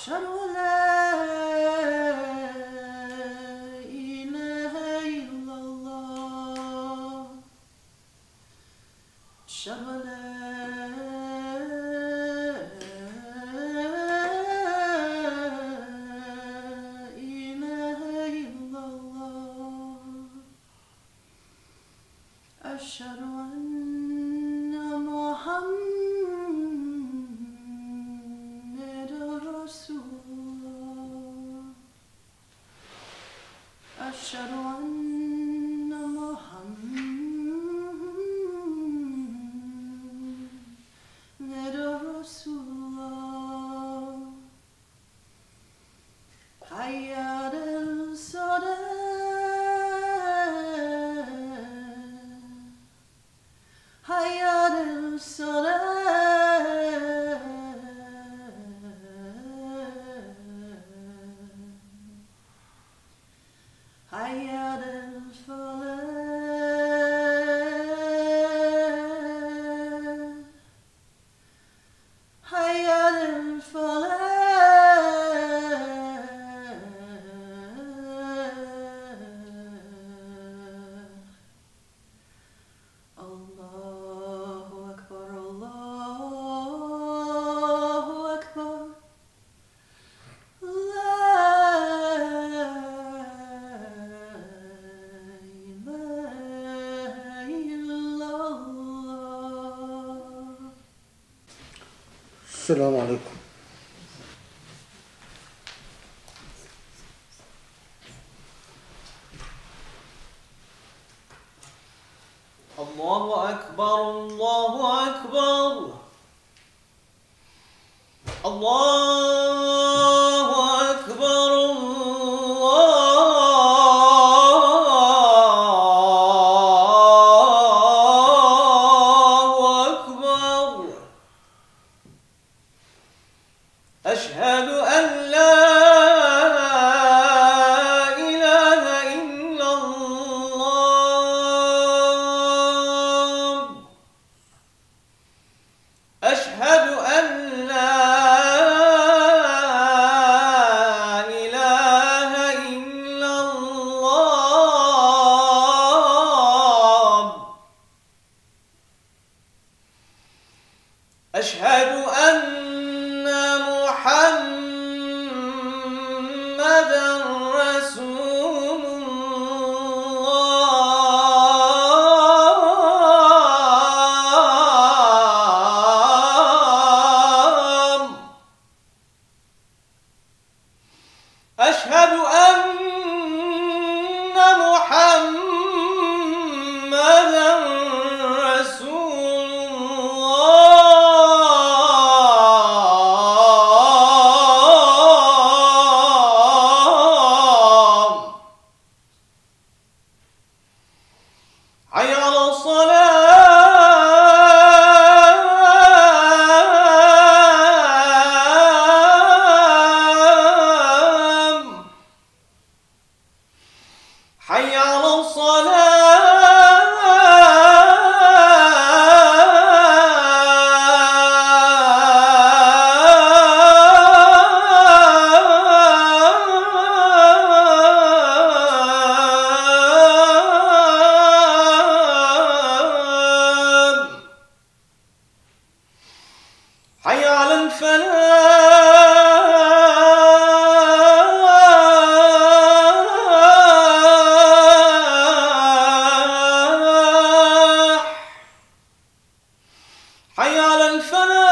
أشهد أن لا إله إلا الله أشهد أن لا إله إلا الله أشهد أن محمد رسول الله أشهد أن محمد رسول الله حي على الصلاة حي على الصلاة حي على الفلاح حي على الفلاح الله أكبر الله أكبر لا إله إلا الله. السلام عليكم. الله أكبر الله أكبر الله أكبر الله أكبر أشهد أن لا إله إلا الله أشهد أن لا إله إلا الله أشهد أن محمدًا رسول الله أشهد أن محمدًا رسول الله حي على الصلاة حي على الصلاة حي على الفلاح حي على الفلاح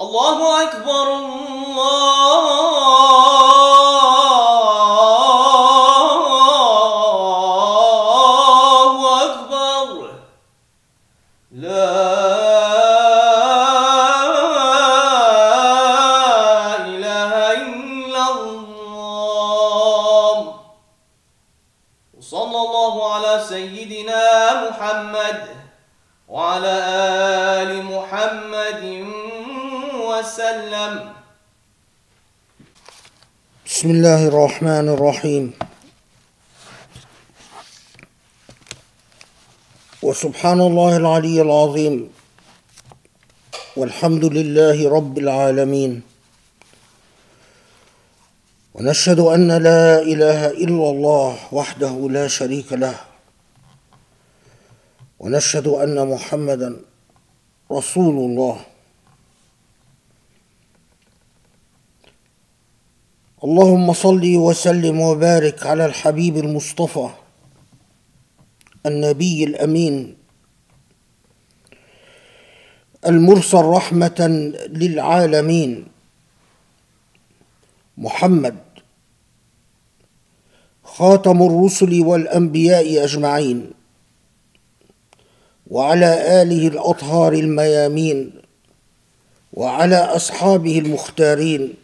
الله أكبر الله أكبر لا إله إلا الله وصلى الله على سيدنا محمد وعلى آل محمد وسلم. بسم الله الرحمن الرحيم وسبحان الله العلي العظيم والحمد لله رب العالمين ونشهد أن لا إله إلا الله وحده لا شريك له ونشهد أن محمدا رسول الله اللهم صل وسلم وبارك على الحبيب المصطفى النبي الأمين المرسل رحمة للعالمين محمد خاتم الرسل والأنبياء أجمعين وعلى آله الأطهار الميامين وعلى أصحابه المختارين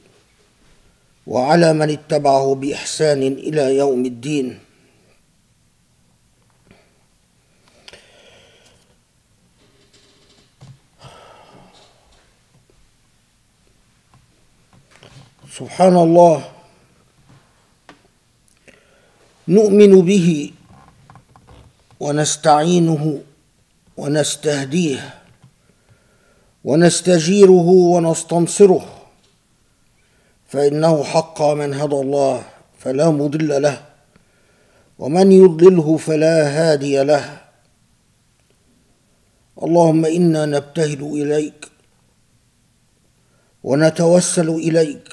وعلى من اتبعه بإحسان إلى يوم الدين. سبحان الله، نؤمن به ونستعينه ونستهديه ونستجيره ونستنصره، فإنه حقا من هدى الله فلا مضل له ومن يضلله فلا هادي له. اللهم إنا نبتهل إليك ونتوسل إليك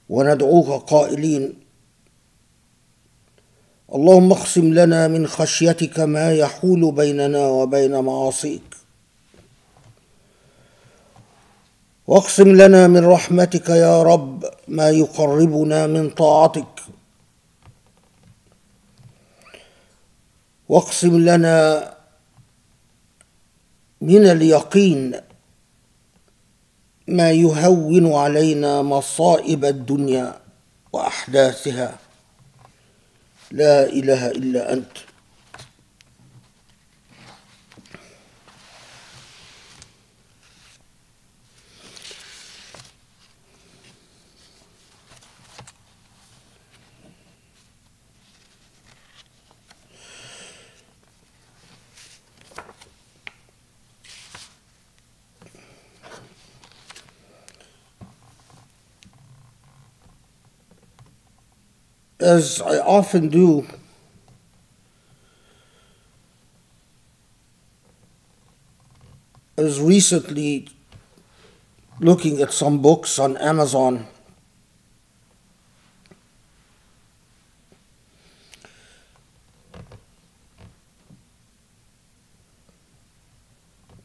وندعوك قائلين: اللهم اقسم لنا من خشيتك ما يحول بيننا وبين معاصيك، واقسم لنا من رحمتك يا رب ما يقربنا من طاعتك، واقسم لنا من اليقين ما يهون علينا مصائب الدنيا وأحداثها، لا إله إلا أنت. As I often do, I was recently looking at some books on Amazon,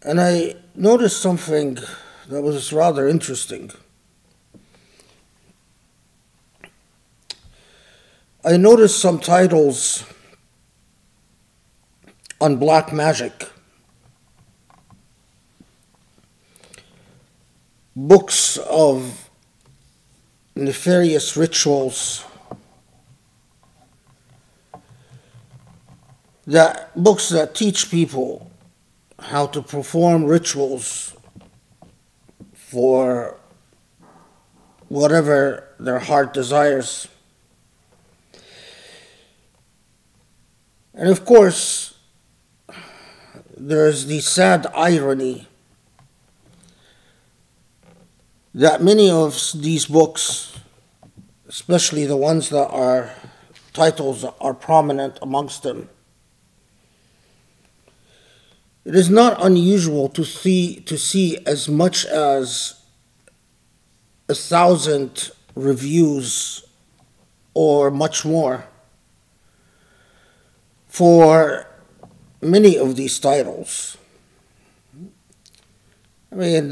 and I noticed something that was rather interesting. I noticed some titles on black magic, books of nefarious rituals, books that teach people how to perform rituals for whatever their heart desires. And of course, there's the sad irony that many of these books, especially the ones that are titles that are prominent amongst them, it is not unusual to see as much as 1,000 reviews or much more for many of these titles. I mean,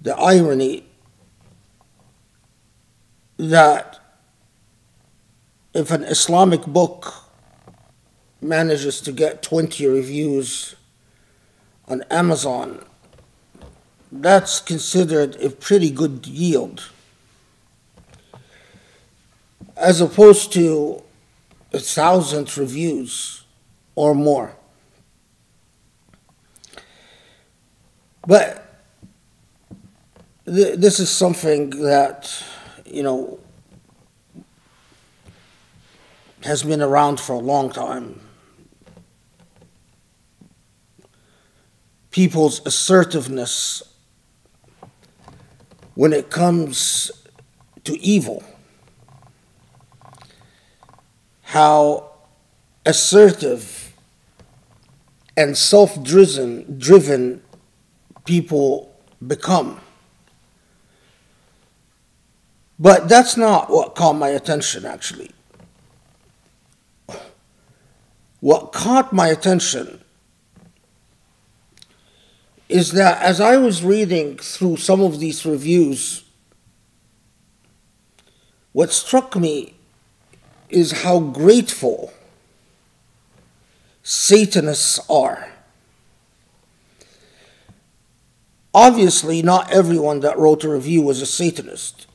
the irony that if an Islamic book manages to get 20 reviews on Amazon, that's considered a pretty good yield, as opposed to 1,000 reviews or more. But this is something that, has been around for a long time. People's assertiveness when it comes to evil. How assertive and self-driven people become. But that's not what caught my attention, actually. What caught my attention is that as I was reading through some of these reviews, what struck me is how grateful Satanists are. Obviously, not everyone that wrote a review was a Satanist,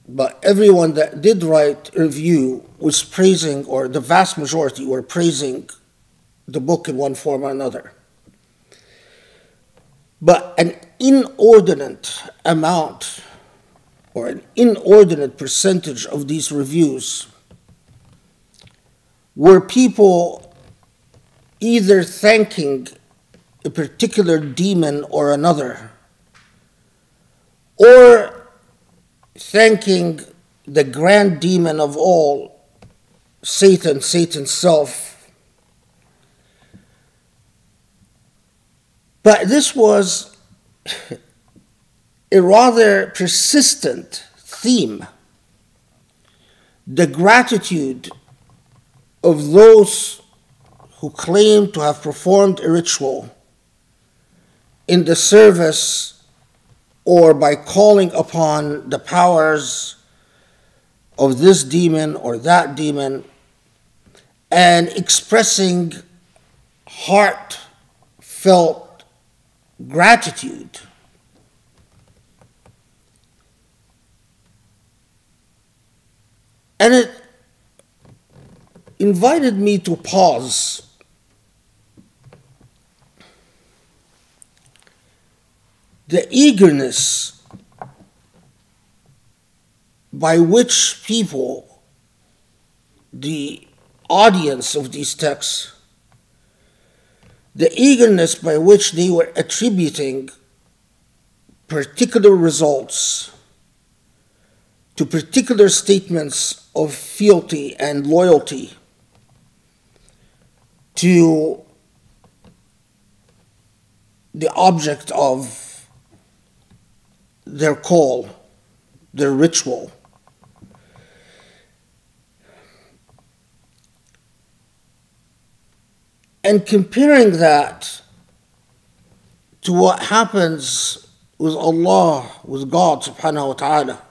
but everyone that did write a review was praising, or the vast majority were praising the book in one form or another. But an inordinate amount, or an inordinate percentage of these reviews were people either thanking a particular demon or another, or thanking the grand demon of all, Satan, Satan's self. But this was a rather persistent theme. The gratitude of those who claim to have performed a ritual in the service or by calling upon the powers of this demon or that demon and expressing heartfelt gratitude. And it invited me to pause the eagerness by which people, the audience of these texts, the eagerness by which they were attributing particular results to particular statements of fealty and loyalty to the object of their call, their ritual. And comparing that to what happens with Allah, with God subhanahu wa ta'ala.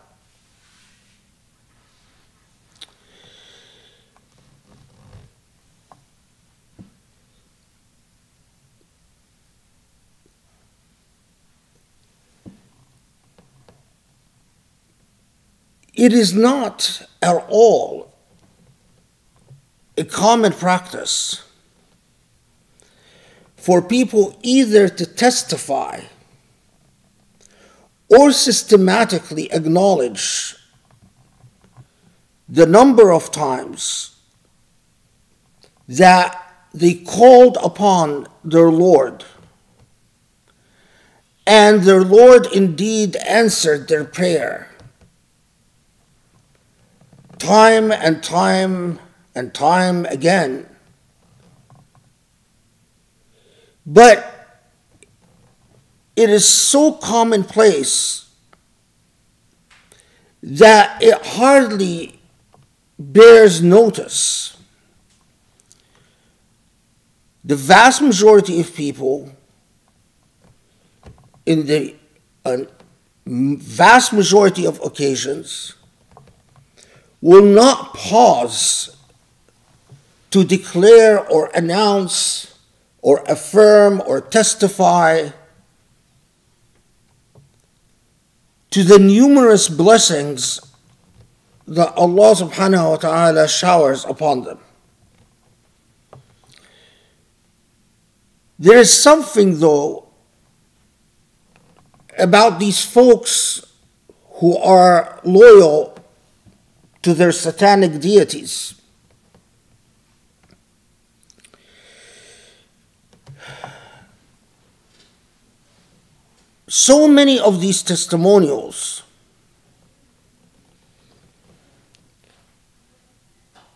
It is not at all a common practice for people either to testify or systematically acknowledge the number of times that they called upon their Lord, and their Lord indeed answered their prayer. Time and time and time again. But it is so commonplace that it hardly bears notice. The vast majority of people, in the vast majority of occasions, will not pause to declare or announce or affirm or testify to the numerous blessings that Allah subhanahu wa ta'ala showers upon them. There is something, though, about these folks who are loyal to their satanic deities. So many of these testimonials,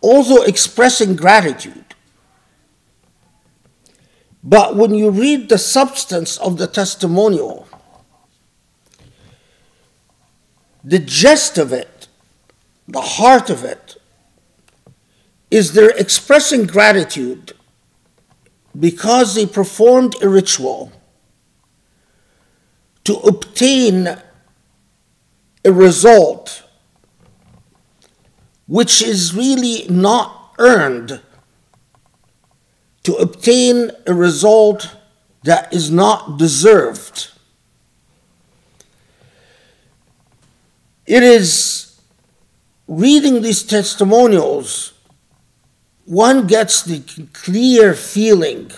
although expressing gratitude, but when you read the substance of the testimonial, the gist of it, the heart of it, is they're expressing gratitude because they performed a ritual to obtain a result which is really not earned, to obtain a result that is not deserved. It is reading these testimonials, one gets the clear feeling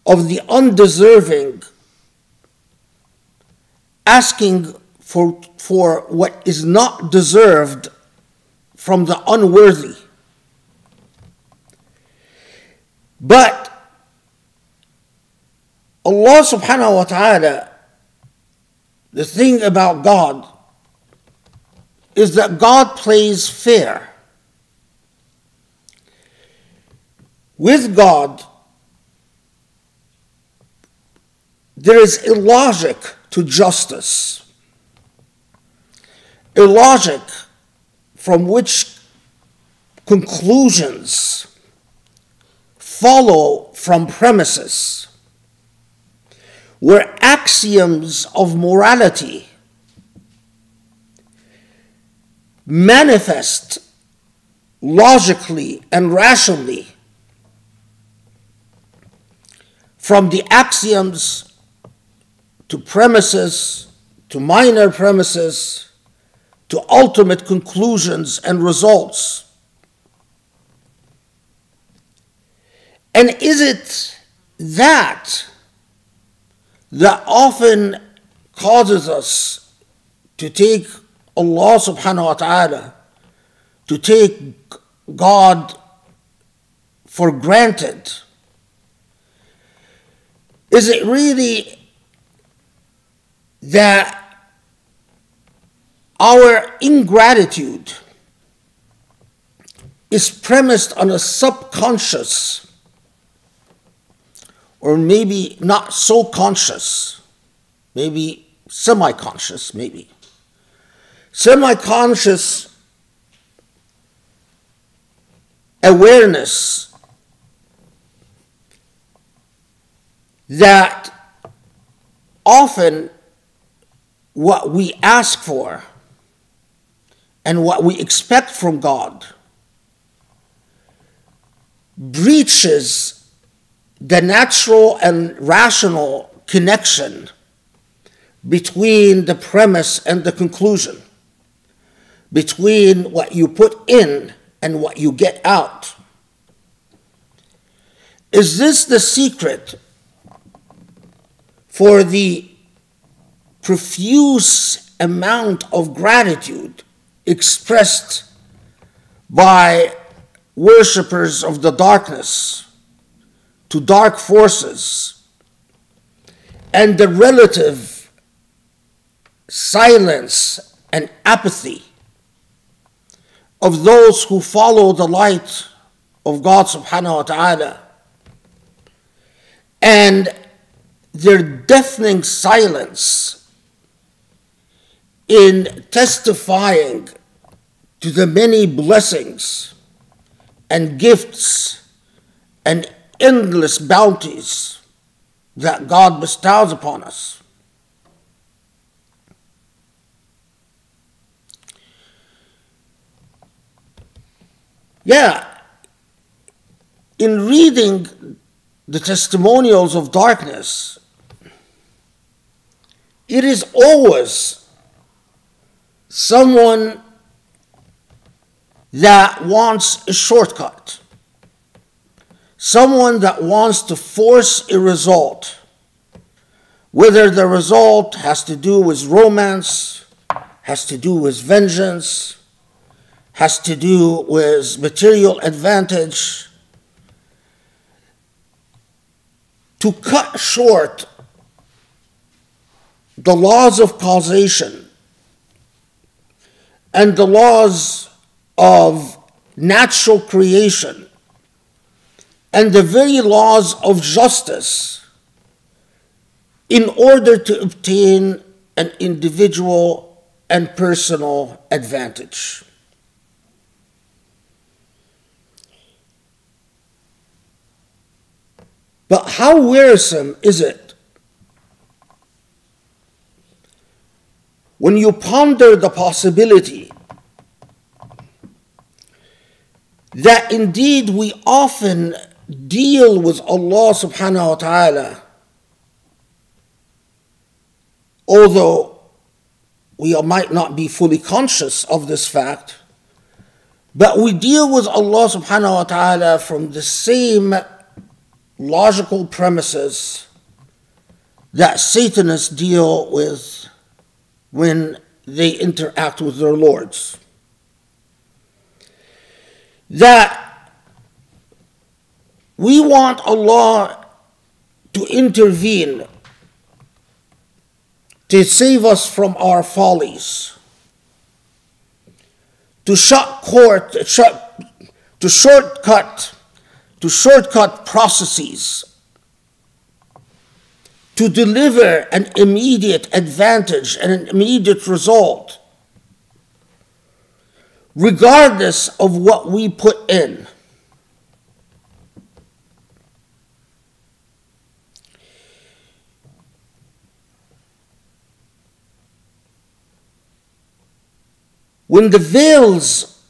of the undeserving asking for what is not deserved from the unworthy. But Allah subhanahu wa ta'ala, the thing about God is that God plays fair. With God, there is a logic to justice, a logic from which conclusions follow from premises, where axioms of morality manifest logically and rationally from the axioms to premises, to minor premises, to ultimate conclusions and results. And is it that often causes us to take Allah subhanahu wa ta'ala, to take God for granted? Is it really that our ingratitude is premised on a subconscious, or maybe not so conscious, maybe semi-conscious, semi-conscious awareness that often what we ask for and what we expect from God breaches the natural and rational connection between the premise and the conclusion, between what you put in and what you get out. Is this the secret for the profuse amount of gratitude expressed by worshippers of the darkness to dark forces, and the relative silence and apathy of those who follow the light of God subhanahu wa ta'ala, and their deafening silence in testifying to the many blessings and gifts and endless bounties that God bestows upon us? Yeah, in reading the testimonials of darkness, it is always someone that wants a shortcut, someone that wants to force a result whether the result has to do with romance, has to do with vengeance, has to do with material advantage, to cut short the laws of causation and the laws of natural creation and the very laws of justice in order to obtain an individual and personal advantage. But how wearisome is it when you ponder the possibility that indeed we often deal with Allah subhanahu wa ta'ala, although we might not be fully conscious of this fact, but we deal with Allah subhanahu wa ta'ala from the same logical premises that Satanists deal with when they interact with their lords. That we want Allah to intervene to save us from our follies, to shortcut processes, to deliver an immediate advantage and an immediate result, regardless of what we put in. When the veils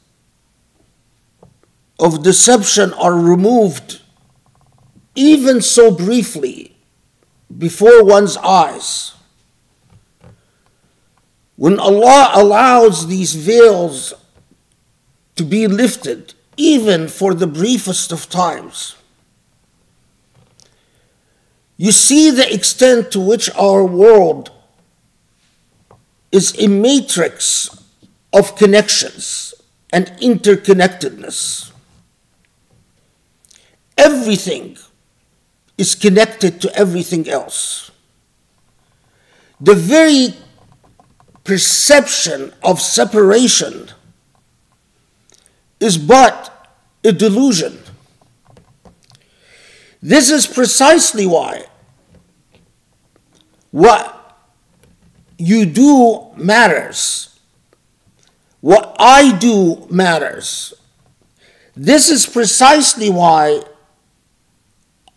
of deception are removed, even so briefly, before one's eyes, when Allah allows these veils to be lifted, even for the briefest of times, you see the extent to which our world is a matrix of connections and interconnectedness. Everything is connected to everything else. The very perception of separation is but a delusion. This is precisely why what you do matters. What I do matters. This is precisely why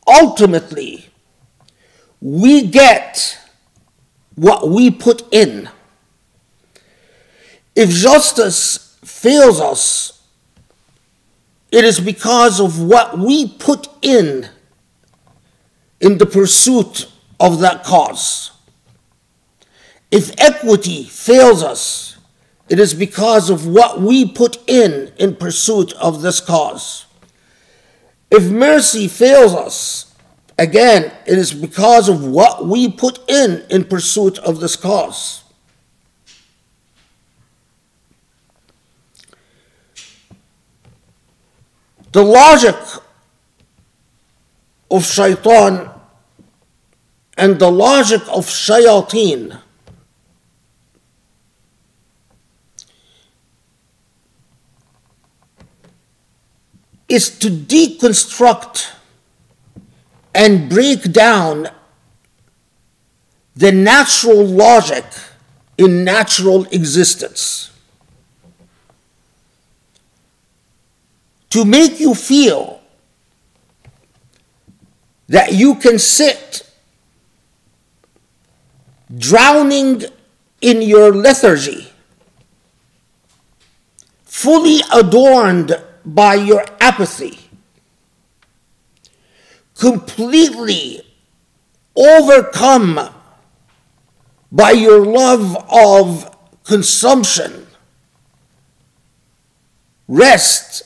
ultimately we get what we put in. If justice fails us, it is because of what we put in the pursuit of that cause. If equity fails us, it is because of what we put in pursuit of this cause. If mercy fails us, again, it is because of what we put in pursuit of this cause. The logic of shaitan and the logic of shayateen is to deconstruct and break down the natural logic in natural existence, to make you feel that you can sit drowning in your lethargy, fully adorned by your apathy, completely overcome by your love of consumption, rest,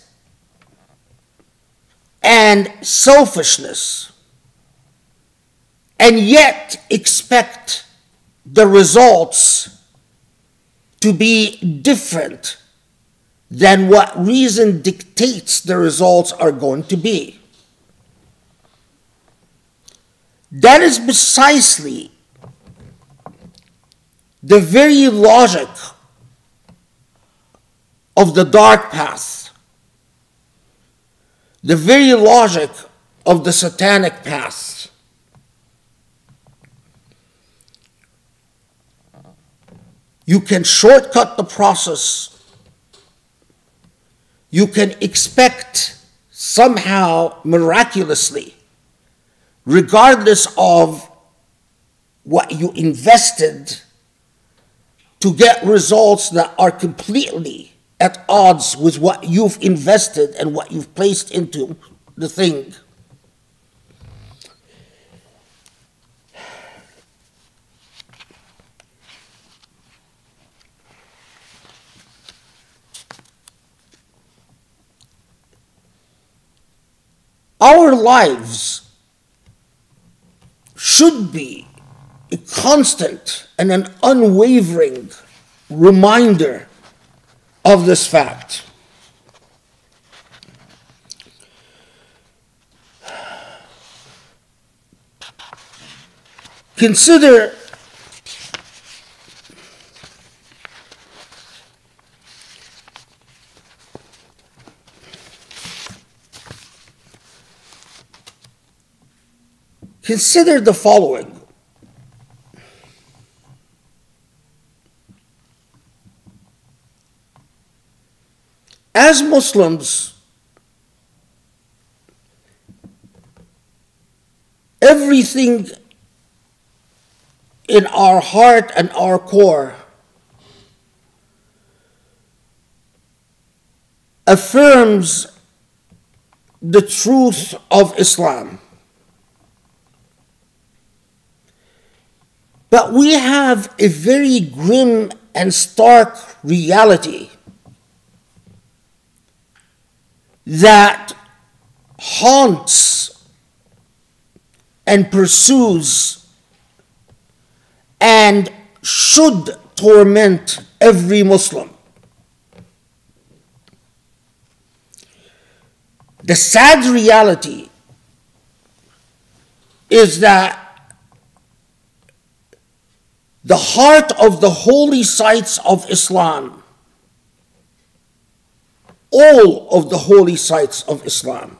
and selfishness, and yet expect the results to be different than what reason dictates the results are going to be. That is precisely the very logic of the dark path, the very logic of the satanic path. You can shortcut the process. You can expect somehow, miraculously, regardless of what you invested, to get results that are completely at odds with what you've invested and what you've placed into the thing. Our lives should be a constant and an unwavering reminder of this fact. Consider the following. As Muslims, everything in our heart and our core affirms the truth of Islam. But we have a very grim and stark reality that haunts and pursues and should torment every Muslim. The sad reality is that the heart of the holy sites of Islam, all of the holy sites of Islam,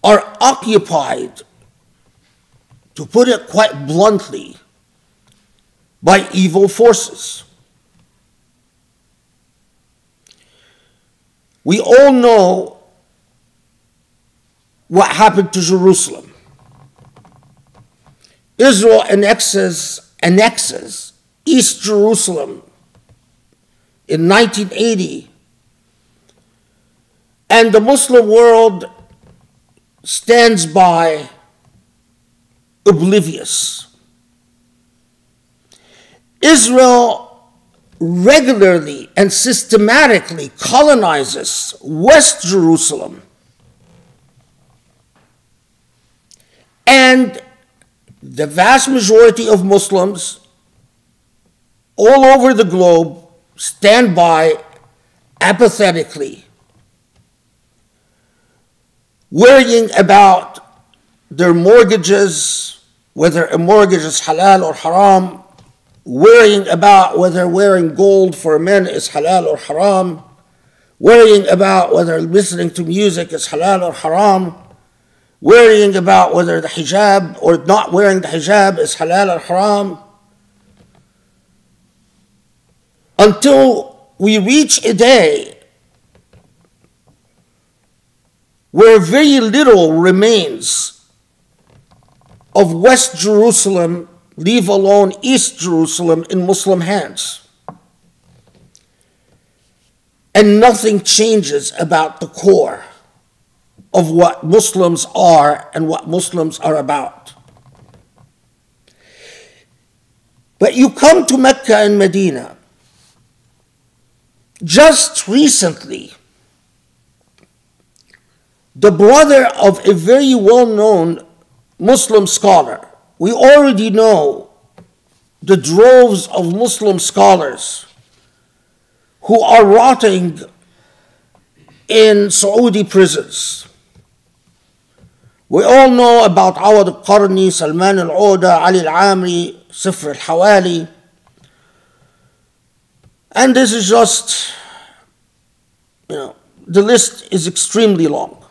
are occupied, to put it quite bluntly, by evil forces. We all know what happened to Jerusalem. Israel annexes East Jerusalem in 1980, and the Muslim world stands by oblivious. Israel regularly and systematically colonizes West Jerusalem, and the vast majority of Muslims all over the globe stand by apathetically, worrying about their mortgages, whether a mortgage is halal or haram, worrying about whether wearing gold for men is halal or haram, worrying about whether listening to music is halal or haram, worrying about whether the hijab or not wearing the hijab is halal or haram, until we reach a day where very little remains of West Jerusalem, leave alone East Jerusalem, in Muslim hands. And nothing changes about the core of what Muslims are and what Muslims are about. But you come to Mecca and Medina. Just recently, the brother of a very well-known Muslim scholar. We already know the droves of Muslim scholars who are rotting in Saudi prisons. We all know about Awad al-Qarni, Salman al-Oda, Ali al-Amri, Sifr al-Hawali. And this is just, the list is extremely long.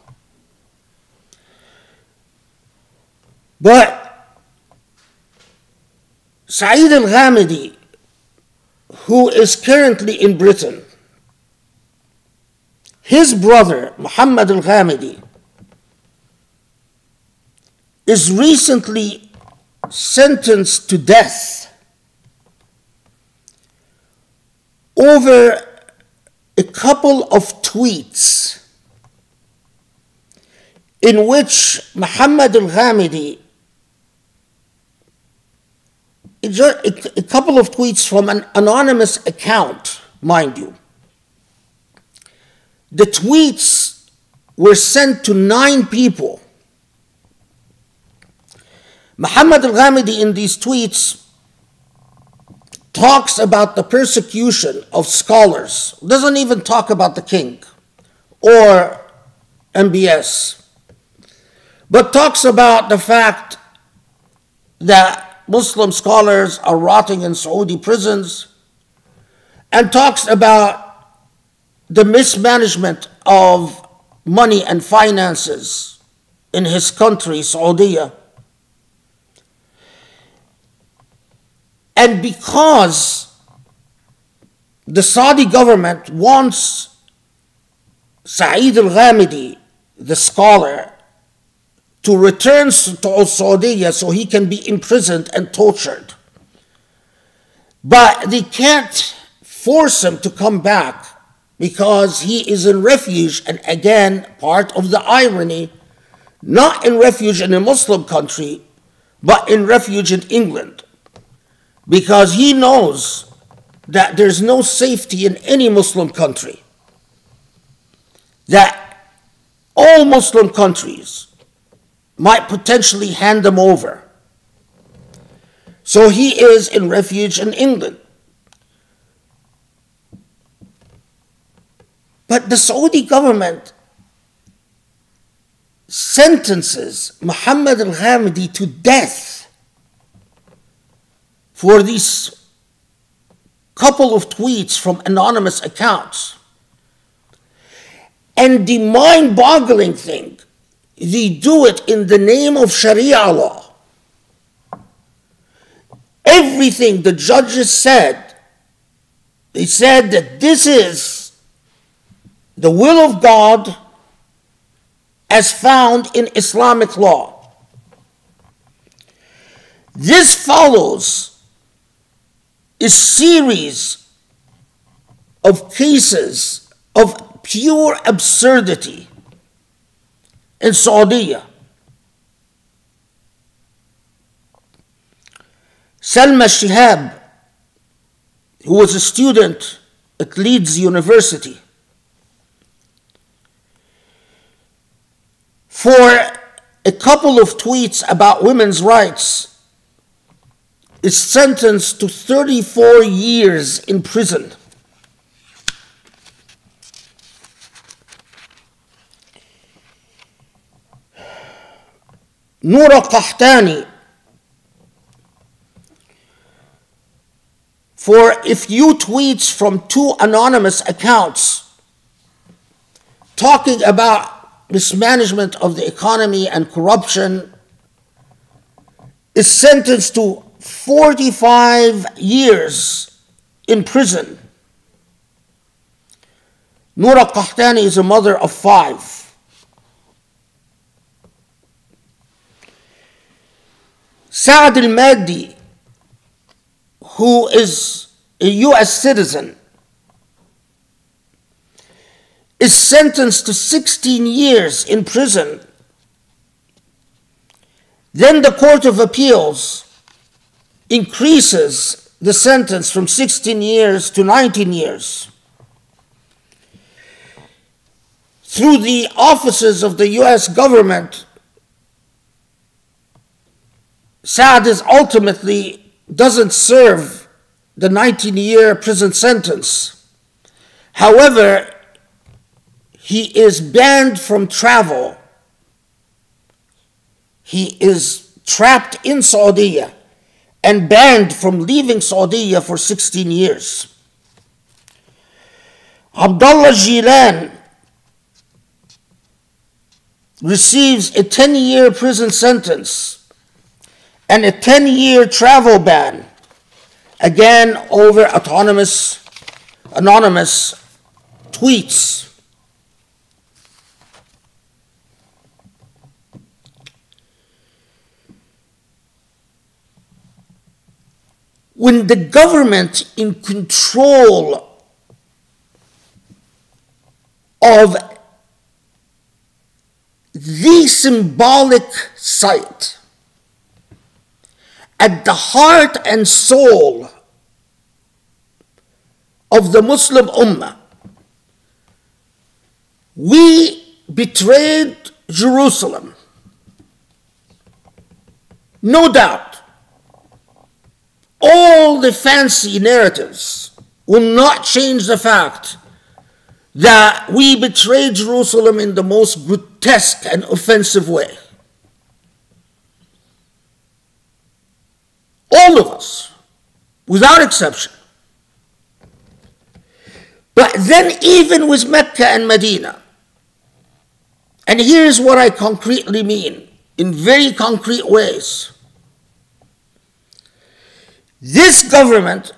But Saeed al-Ghamidi, who is currently in Britain, his brother, Muhammad al-Ghamidi, is recently sentenced to death over a couple of tweets in which Muhammad al-Ghamidi, a couple of tweets from an anonymous account, mind you. The tweets were sent to 9 people. Muhammad al-Ghamidi in these tweets talks about the persecution of scholars, doesn't even talk about the king or MBS, but talks about the fact that Muslim scholars are rotting in Saudi prisons, and talks about the mismanagement of money and finances in his country, Saudi. And because the Saudi government wants Saeed al-Ghamidi, the scholar, to return to Saudi so he can be imprisoned and tortured, but they can't force him to come back because he is in refuge, and again, part of the irony, not in refuge in a Muslim country, but in refuge in England, because he knows that there's no safety in any Muslim country, that all Muslim countries might potentially hand them over. So he is in refuge in England. But the Saudi government sentences Muhammad al-Ghamidi to death for these couple of tweets from anonymous accounts. And the mind-boggling thing, they do it in the name of Sharia law. Everything the judges said, they said that this is the will of God as found in Islamic law. This follows a series of cases of pure absurdity in Saudi. Salma Shihab, who was a student at Leeds University, for a couple of tweets about women's rights, is sentenced to 34 years in prison. Noura Qahtani, for a few tweets from 2 anonymous accounts talking about mismanagement of the economy and corruption, is sentenced to 45 years in prison. Noura Qahtani is a mother of 5. Saad al-Maddi, who is a US citizen, is sentenced to 16 years in prison. Then the Court of Appeals increases the sentence from 16 years to 19 years. Through the offices of the US government, Saad is ultimately doesn't serve the 19-year prison sentence. However, he is banned from travel. He is trapped in Saudi and banned from leaving Saudi for 16 years. Abdullah Jilan receives a 10-year prison sentence and a 10-year travel ban, again over anonymous tweets. When the government in control of the symbolic site at the heart and soul of the Muslim Ummah, we betrayed Jerusalem. No doubt. All the fancy narratives will not change the fact that we betrayed Jerusalem in the most grotesque and offensive way. All of us, without exception. But then even with Mecca and Medina, and here's what I concretely mean, in very concrete ways. This government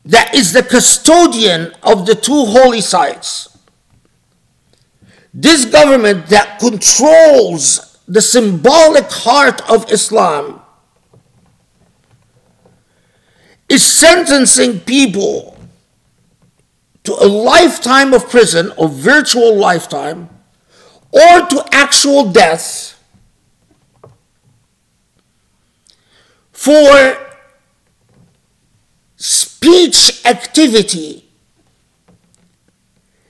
that is the custodian of the two holy sites, this government that controls the symbolic heart of Islam, is sentencing people to a lifetime of prison, or virtual lifetime, or to actual death for speech activity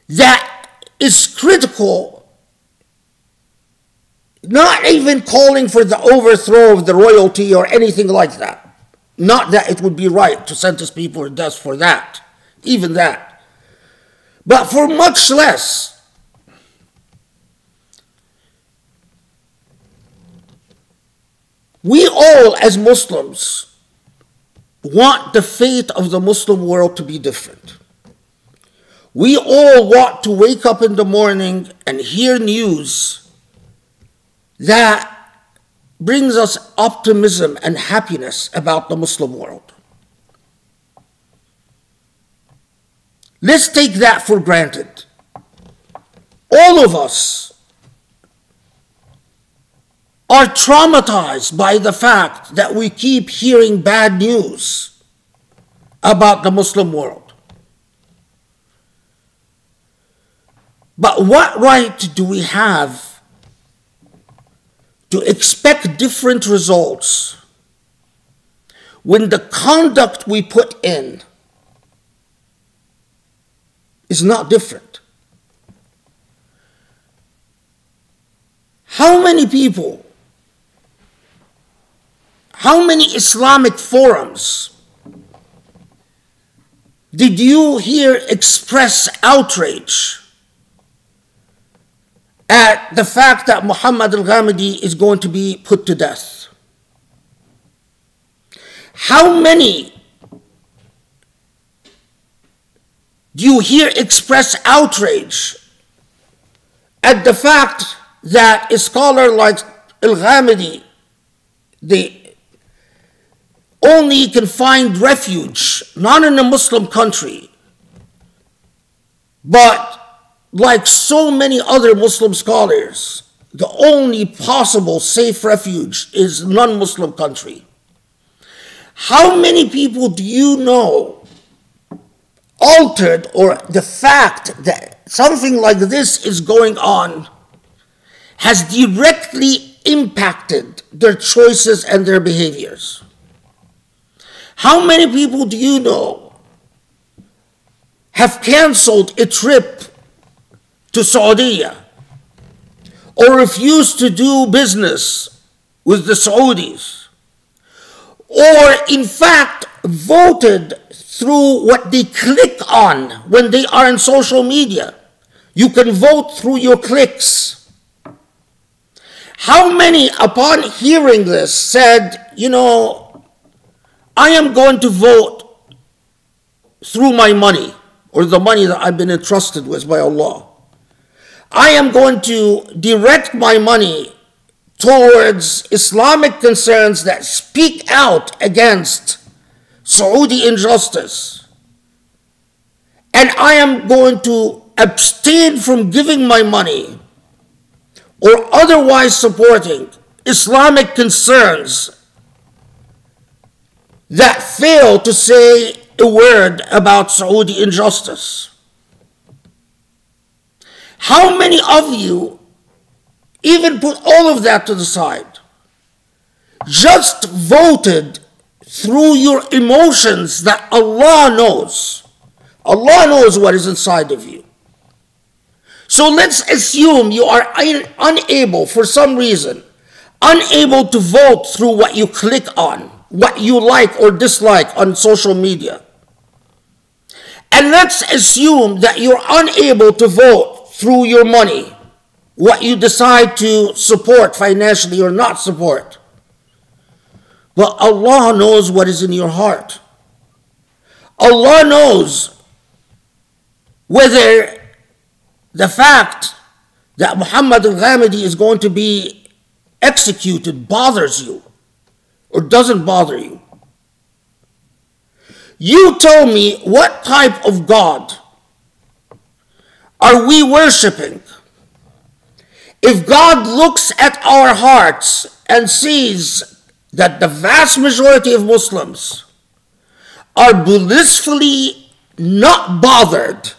that is critical, not even calling for the overthrow of the royalty or anything like that. Not that it would be right to sentence people to death for that, even that. But for much less. We all, as Muslims, want the fate of the Muslim world to be different. We all want to wake up in the morning and hear news that brings us optimism and happiness about the Muslim world. Let's take that for granted. All of us are traumatized by the fact that we keep hearing bad news about the Muslim world. But what right do we have to expect different results when the conduct we put in is not different? How many people, how many Islamic forums did you hear express outrage at the fact that Muhammad al-Ghamidi is going to be put to death? How many do you hear express outrage at the fact that a scholar like al-Ghamidi, they only can find refuge, not in a Muslim country, but like so many other Muslim scholars, the only possible safe refuge is a non-Muslim country? How many people do you know altered, or the fact that something like this is going on has directly impacted their choices and their behaviors? How many people do you know have canceled a trip to Saudi or refused to do business with the Saudis, or in fact voted through what they click on when they are in social media. You can vote through your clicks. How many, upon hearing this, said, I am going to vote through my money, or the money that I've been entrusted with by Allah. I am going to direct my money towards Islamic concerns that speak out against Saudi injustice. And I am going to abstain from giving my money or otherwise supporting Islamic concerns that fail to say a word about Saudi injustice. How many of you even put all of that to the side, just voted through your emotions that Allah knows? Allah knows what is inside of you. So let's assume you are unable, for some reason, unable to vote through what you click on, what you like or dislike on social media. And let's assume that you're unable to vote through your money, what you decide to support financially or not support. But Allah knows what is in your heart. Allah knows whether the fact that Muhammad al-Ghamidi is going to be executed bothers you or doesn't bother you. You tell me, what type of God are we worshiping? If God looks at our hearts and sees that the vast majority of Muslims are blissfully not bothered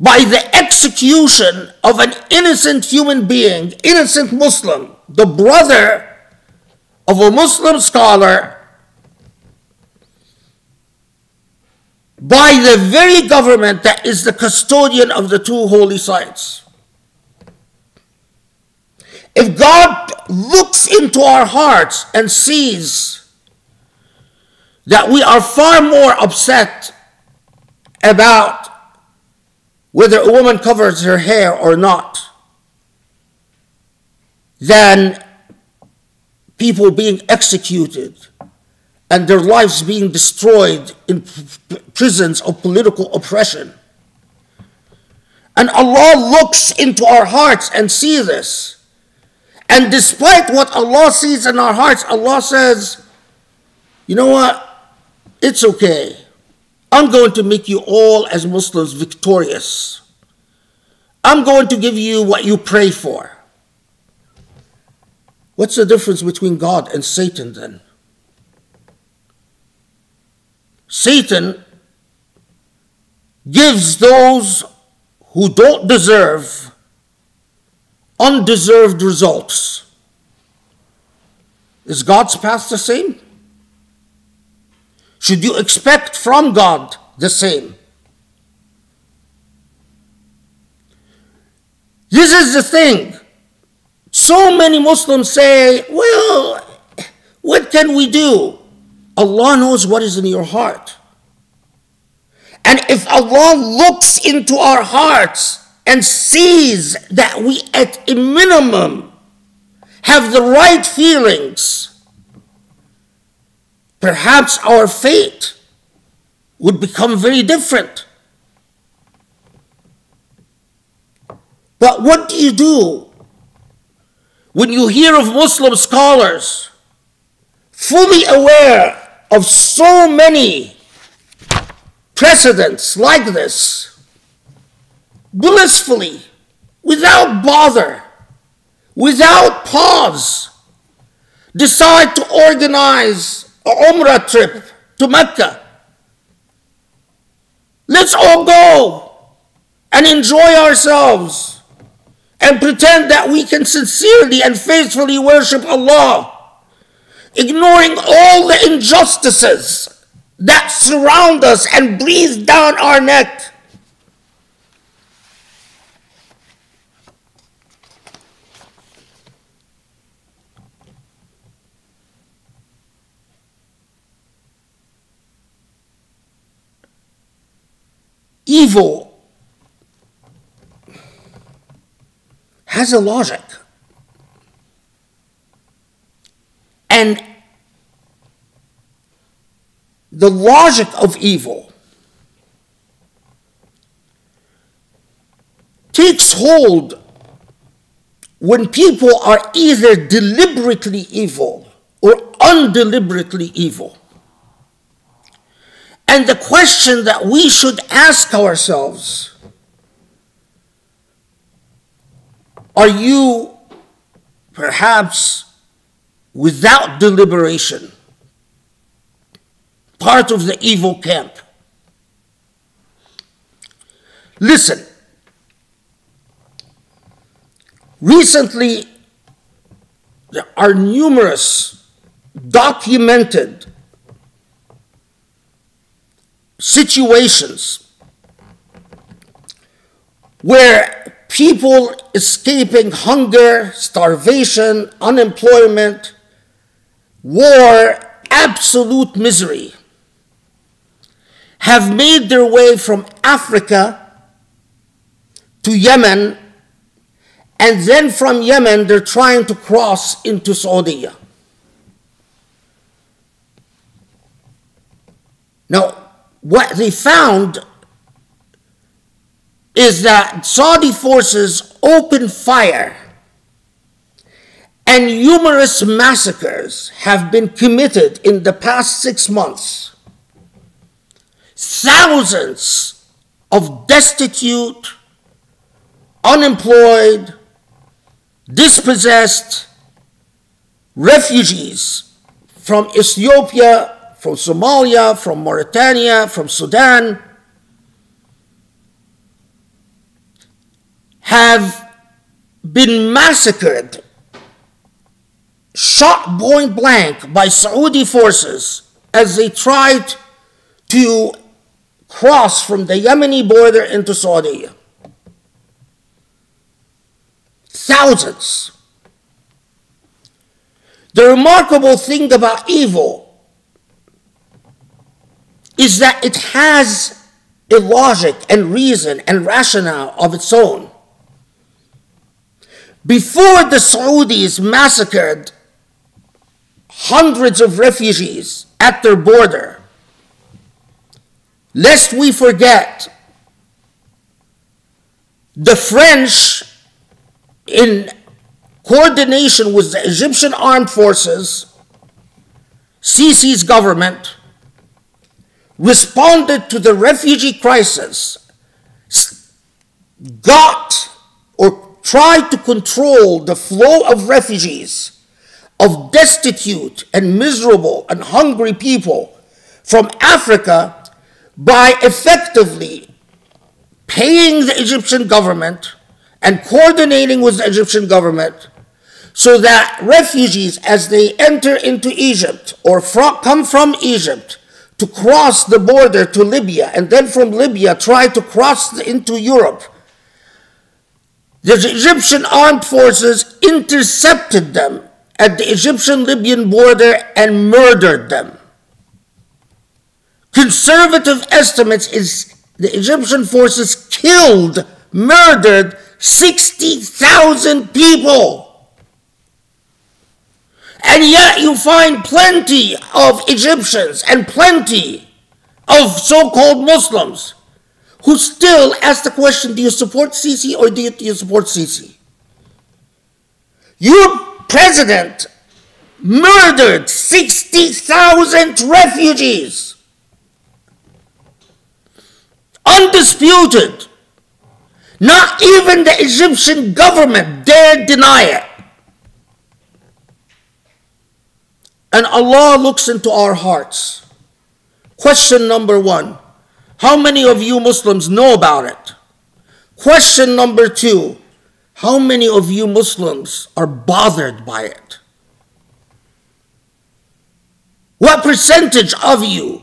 by the execution of an innocent human being, innocent Muslim, the brother of a Muslim scholar, by the very government that is the custodian of the two holy sites. If God looks into our hearts and sees that we are far more upset about whether a woman covers her hair or not than people being executed and their lives being destroyed in prisons of political oppression, and Allah looks into our hearts and sees this, and despite what Allah sees in our hearts, Allah says, you know what, it's okay. I'm going to make you all as Muslims victorious. I'm going to give you what you pray for. What's the difference between God and Satan then? Satan gives those who don't deserve undeserved results. Is God's path the same? Should you expect from God the same? This is the thing. So many Muslims say, well, what can we do? Allah knows what is in your heart. And if Allah looks into our hearts and sees that we at a minimum have the right feelings, perhaps our fate would become very different. But what do you do when you hear of Muslim scholars fully aware of so many precedents like this, blissfully, without bother, without pause, decide to organize an Umrah trip to Mecca? Let's all go and enjoy ourselves and pretend that we can sincerely and faithfully worship Allah, ignoring all the injustices that surround us and breathe down our neck. evil has a logic. And the logic of evil takes hold when people are either deliberately evil or undeliberately evil. And the question that we should ask ourselves, are you perhaps without deliberation part of the evil camp? Listen, recently there are numerous documented situations where people escaping hunger, starvation, unemployment, war, absolute misery have made their way from Africa to Yemen, and then from Yemen they're trying to cross into Saudi. Now, what they found is that Saudi forces opened fire and numerous massacres have been committed in the past 6 months. Thousands of destitute, unemployed, dispossessed refugees from Ethiopia, from Somalia, from Mauritania, from Sudan, have been massacred, shot point blank by Saudi forces as they tried to cross from the Yemeni border into Saudi. Thousands. The remarkable thing about evil is that it has a logic and reason and rationale of its own. Before the Saudis massacred hundreds of refugees at their border, lest we forget, the French, in coordination with the Egyptian armed forces, Sisi's government, responded to the refugee crisis, got or tried to control the flow of refugees, of destitute and miserable and hungry people from Africa by effectively paying the Egyptian government and coordinating with the Egyptian government so that refugees, as they enter into Egypt or come from Egypt to cross the border to Libya and then from Libya try to cross into Europe, the Egyptian armed forces intercepted them at the Egyptian-Libyan border and murdered them. Conservative estimates is the Egyptian forces killed, murdered 60,000 people. And yet you find plenty of Egyptians and plenty of so-called Muslims who still ask the question, do you support Sisi or do you support Sisi? Your president murdered 60,000 refugees. Undisputed. Not even the Egyptian government dared deny it. And Allah looks into our hearts. Question number 1, how many of you Muslims know about it? Question number 2, how many of you Muslims are bothered by it? What percentage of you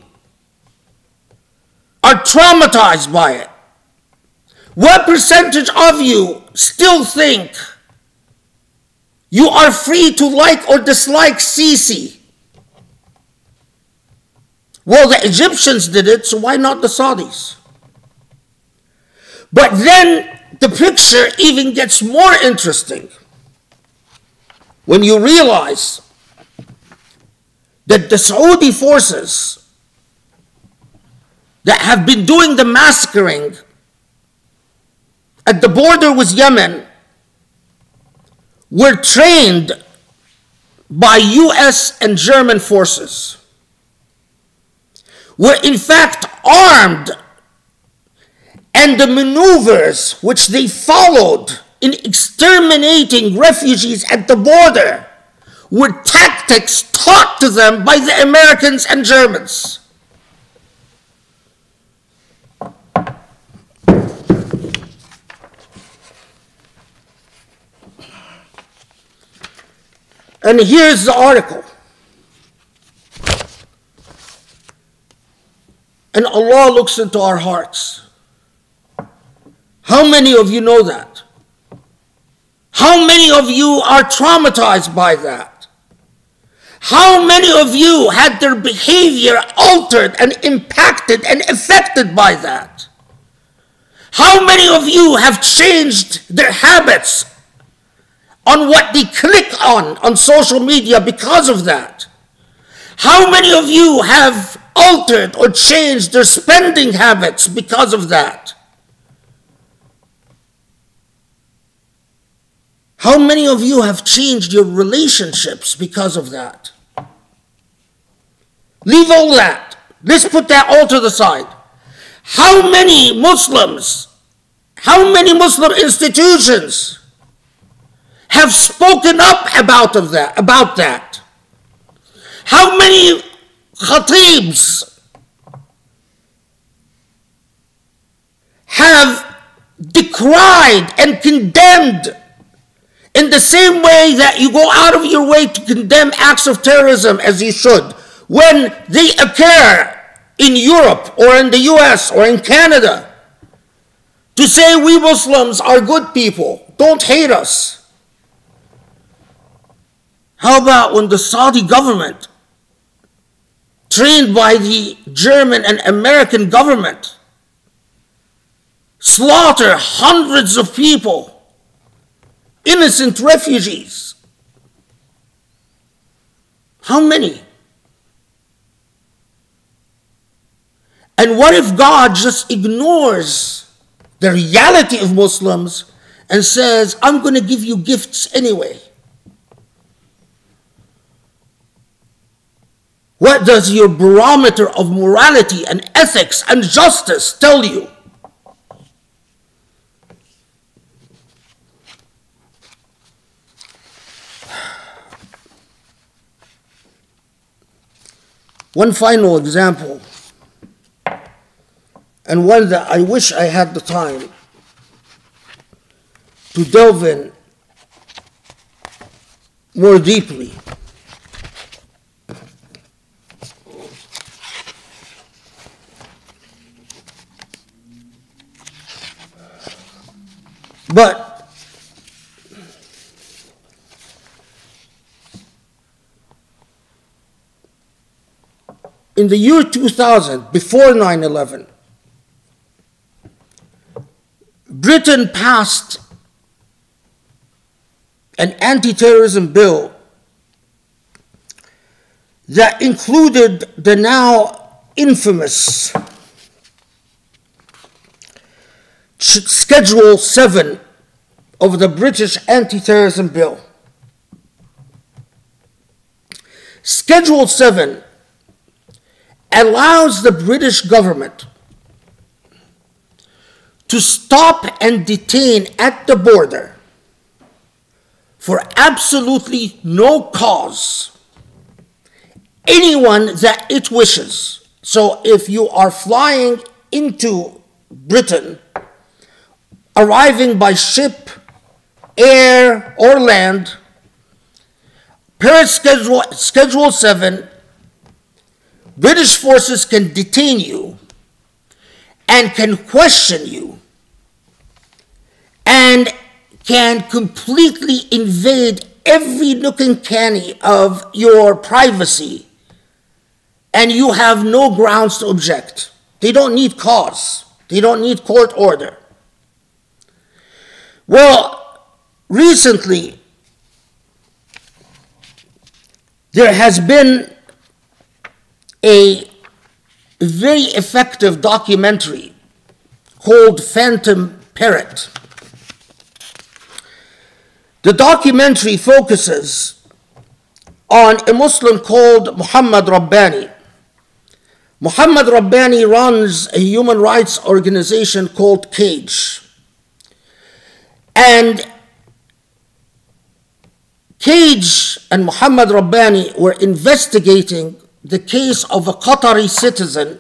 are traumatized by it? What percentage of you still think you are free to like or dislike Sisi? Well, the Egyptians did it, so why not the Saudis? But then the picture even gets more interesting when you realize that the Saudi forces that have been doing the massacring at the border with Yemen were trained by US and German forces, were in fact armed, and the maneuvers which they followed in exterminating refugees at the border were tactics taught to them by the Americans and Germans. And here's the article. And Allah looks into our hearts. How many of you know that? How many of you are traumatized by that? How many of you had their behavior altered and impacted and affected by that? How many of you have changed their habits on what they click on social media because of that? How many of you have altered or changed their spending habits because of that? How many of you have changed your relationships because of that? Leave all that. Let's put that all to the side. How many Muslims, how many Muslim institutions have spoken up about that? How many khatibs have decried and condemned in the same way that you go out of your way to condemn acts of terrorism as you should when they occur in Europe or in the US or in Canada, to say we Muslims are good people, don't hate us? How about when the Saudi government, trained by the German and American government, slaughter hundreds of people, innocent refugees? How many? And what if God just ignores the reality of Muslims and says, I'm going to give you gifts anyway? What does your barometer of morality and ethics and justice tell you? One final example, and one that I wish I had the time to delve in more deeply. But in the year 2000, before 9/11, Britain passed an anti-terrorism bill that included the now infamous Schedule 7 of the British anti-terrorism bill. Schedule 7 allows the British government to stop and detain at the border for absolutely no cause anyone that it wishes. So if you are flying into Britain, arriving by ship, air, or land, per Schedule 7, British forces can detain you and can question you and can completely invade every nook and cranny of your privacy, and you have no grounds to object. They don't need cause. They don't need court order. Well, recently, there has been a very effective documentary called Phantom Parrot. The documentary focuses on a Muslim called Muhammad Rabbani. Muhammad Rabbani runs a human rights organization called Cage. And Cage and Muhammad Rabbani were investigating the case of a Qatari citizen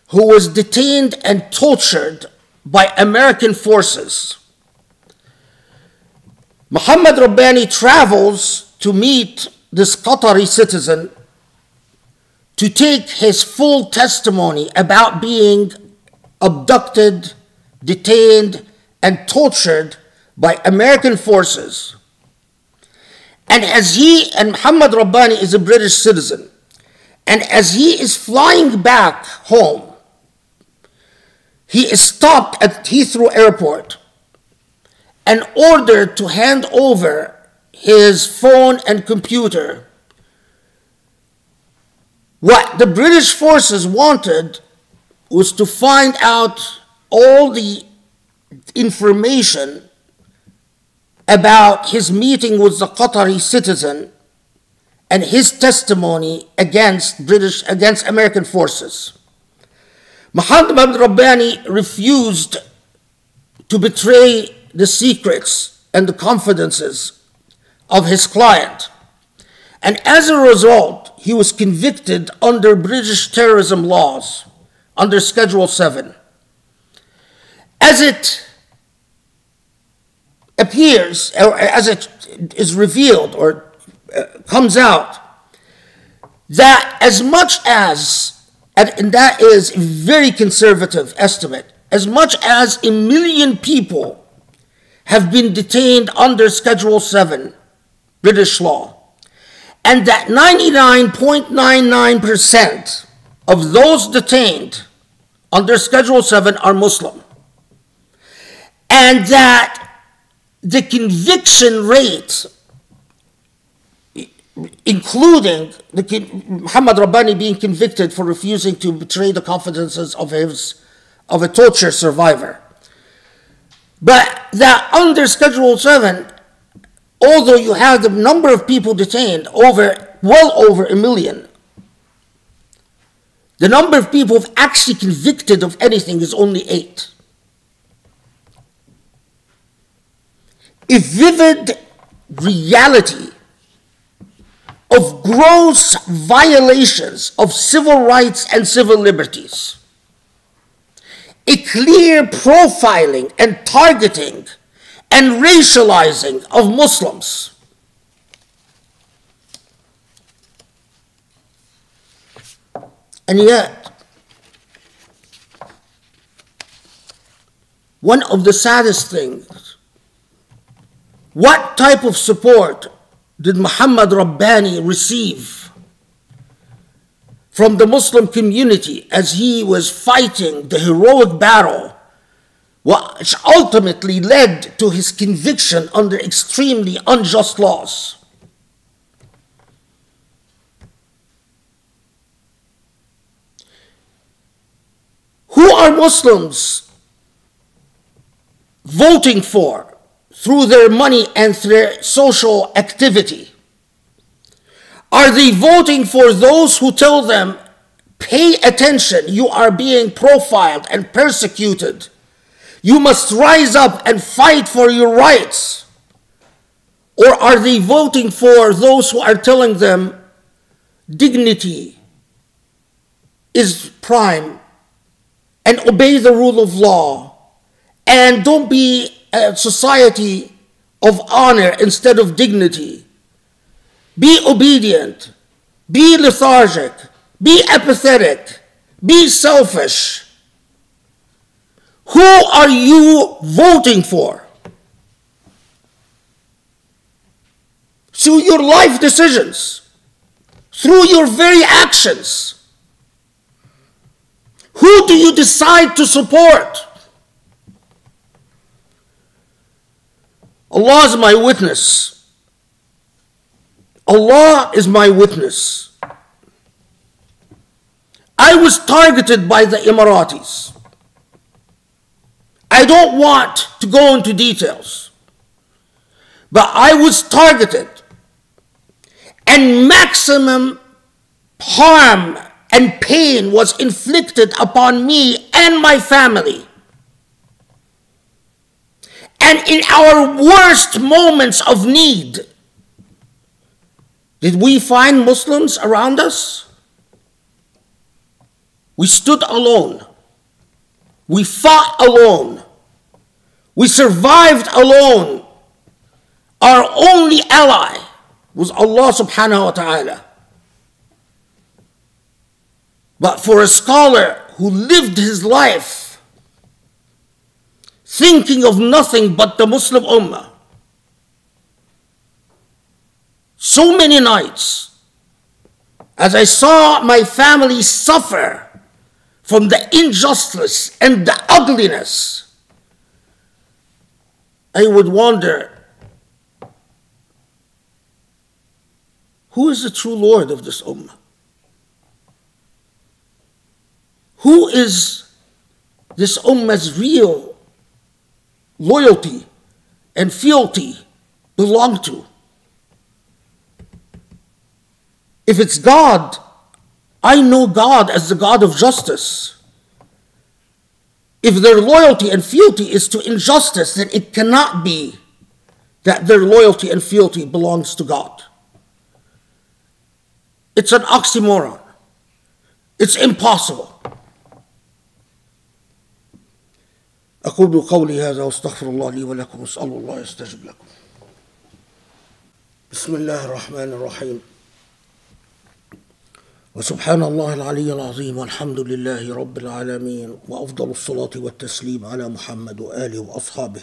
who was detained and tortured by American forces. Muhammad Rabbani travels to meet this Qatari citizen to take his full testimony about being abducted, detained, and tortured by American forces. And Muhammad Rabbani is a British citizen, and as he is flying back home, he is stopped at Heathrow Airport and ordered to hand over his phone and computer. What the British forces wanted was to find out all the information about his meeting with the Qatari citizen and his testimony against American forces. Muhammad Rabbani refused to betray the secrets and the confidences of his client. And as a result, he was convicted under British terrorism laws, under Schedule 7. As it appears, or as it is revealed or comes out, that as much as, and that is a very conservative estimate, as much as 1 million people have been detained under Schedule 7 British law, and that 99.99% of those detained under Schedule 7 are Muslim, and that the conviction rate, including Muhammad Rabbani being convicted for refusing to betray the confidences of a torture survivor, but that under Schedule 7, although you have the number of people detained well over 1 million, the number of people actually convicted of anything is only 8. A vivid reality of gross violations of civil rights and civil liberties. A clear profiling and targeting and racializing of Muslims. And yet, one of the saddest things, what type of support did Muhammad Rabbani receive from the Muslim community as he was fighting the heroic battle, which ultimately led to his conviction under extremely unjust laws? Who are Muslims voting for through their money and through their social activity? Are they voting for those who tell them, pay attention, you are being profiled and persecuted, you must rise up and fight for your rights? Or are they voting for those who are telling them dignity is prime, and obey the rule of law, and don't be a society of honor instead of dignity? Be obedient, be lethargic, be apathetic, be selfish. Who are you voting for? Through your life decisions, through your very actions. Who do you decide to support? Allah is my witness. Allah is my witness. I was targeted by the Emiratis. I don't want to go into details, but I was targeted, and maximum harm and pain was inflicted upon me and my family. And in our worst moments of need, did we find Muslims around us? We stood alone. We fought alone. We survived alone. Our only ally was Allah subhanahu wa ta'ala. But for a scholar who lived his life thinking of nothing but the Muslim Ummah, so many nights, as I saw my family suffer from the injustice and the ugliness, I would wonder, who is the true Lord of this Ummah? Who is this Ummah's real loyalty and fealty belong to? If it's God, I know God as the God of justice. If their loyalty and fealty is to injustice, then it cannot be that their loyalty and fealty belongs to God. It's an oxymoron. It's impossible. أقول قولي هذا واستغفر الله لي ولكم واسأل الله يستجب لكم. بسم الله الرحمن الرحيم. وسبحان الله العلي العظيم والحمد لله رب العالمين وأفضل الصلاة والتسليم على محمد وآله وأصحابه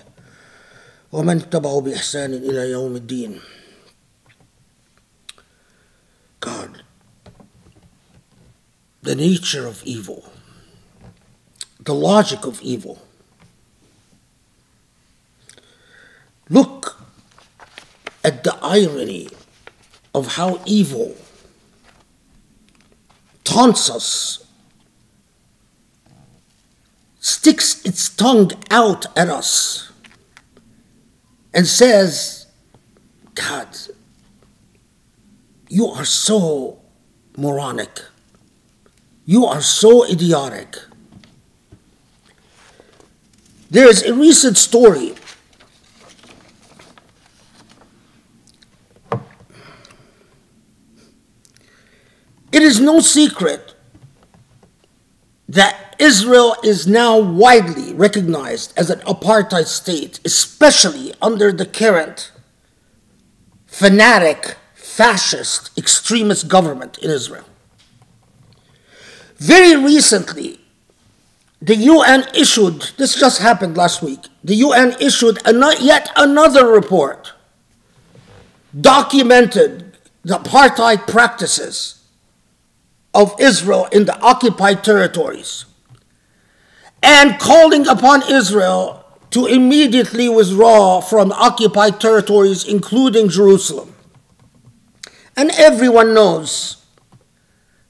ومن اتبعوا بإحسان إلى يوم الدين. God, the nature of evil, the logic of evil. Look at the irony of how evil taunts us, sticks its tongue out at us, and says, God, you are so moronic. You are so idiotic. There is a recent story It is no secret that Israel is now widely recognized as an apartheid state, especially under the current fanatic, fascist, extremist government in Israel. Very recently, the UN issued, this just happened last week, the UN issued yet another report documented the apartheid practices of Israel in the occupied territories and calling upon Israel to immediately withdraw from occupied territories, including Jerusalem. And everyone knows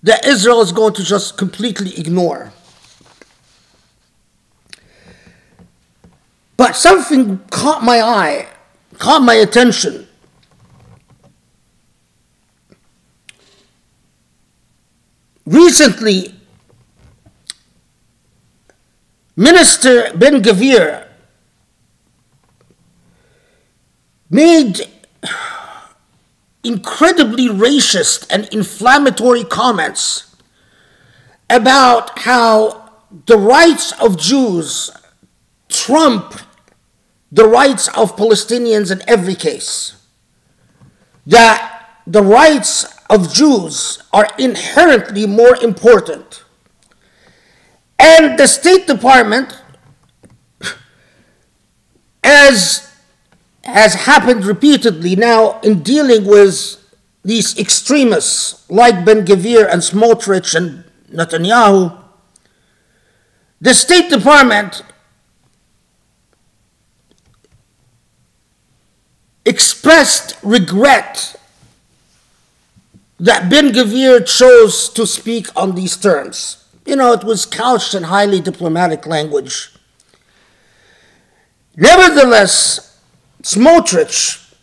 that Israel is going to just completely ignore. But something caught my eye, caught my attention. Recently, Minister Ben-Gvir made incredibly racist and inflammatory comments about how the rights of Jews trump the rights of Palestinians in every case. That the rights of Jews are inherently more important. And the State Department, as has happened repeatedly now in dealing with these extremists like Ben-Gvir and Smotrich and Netanyahu, the State Department expressed regret that Ben Gvir chose to speak on these terms. You know, it was couched in highly diplomatic language. Nevertheless, Smotrich,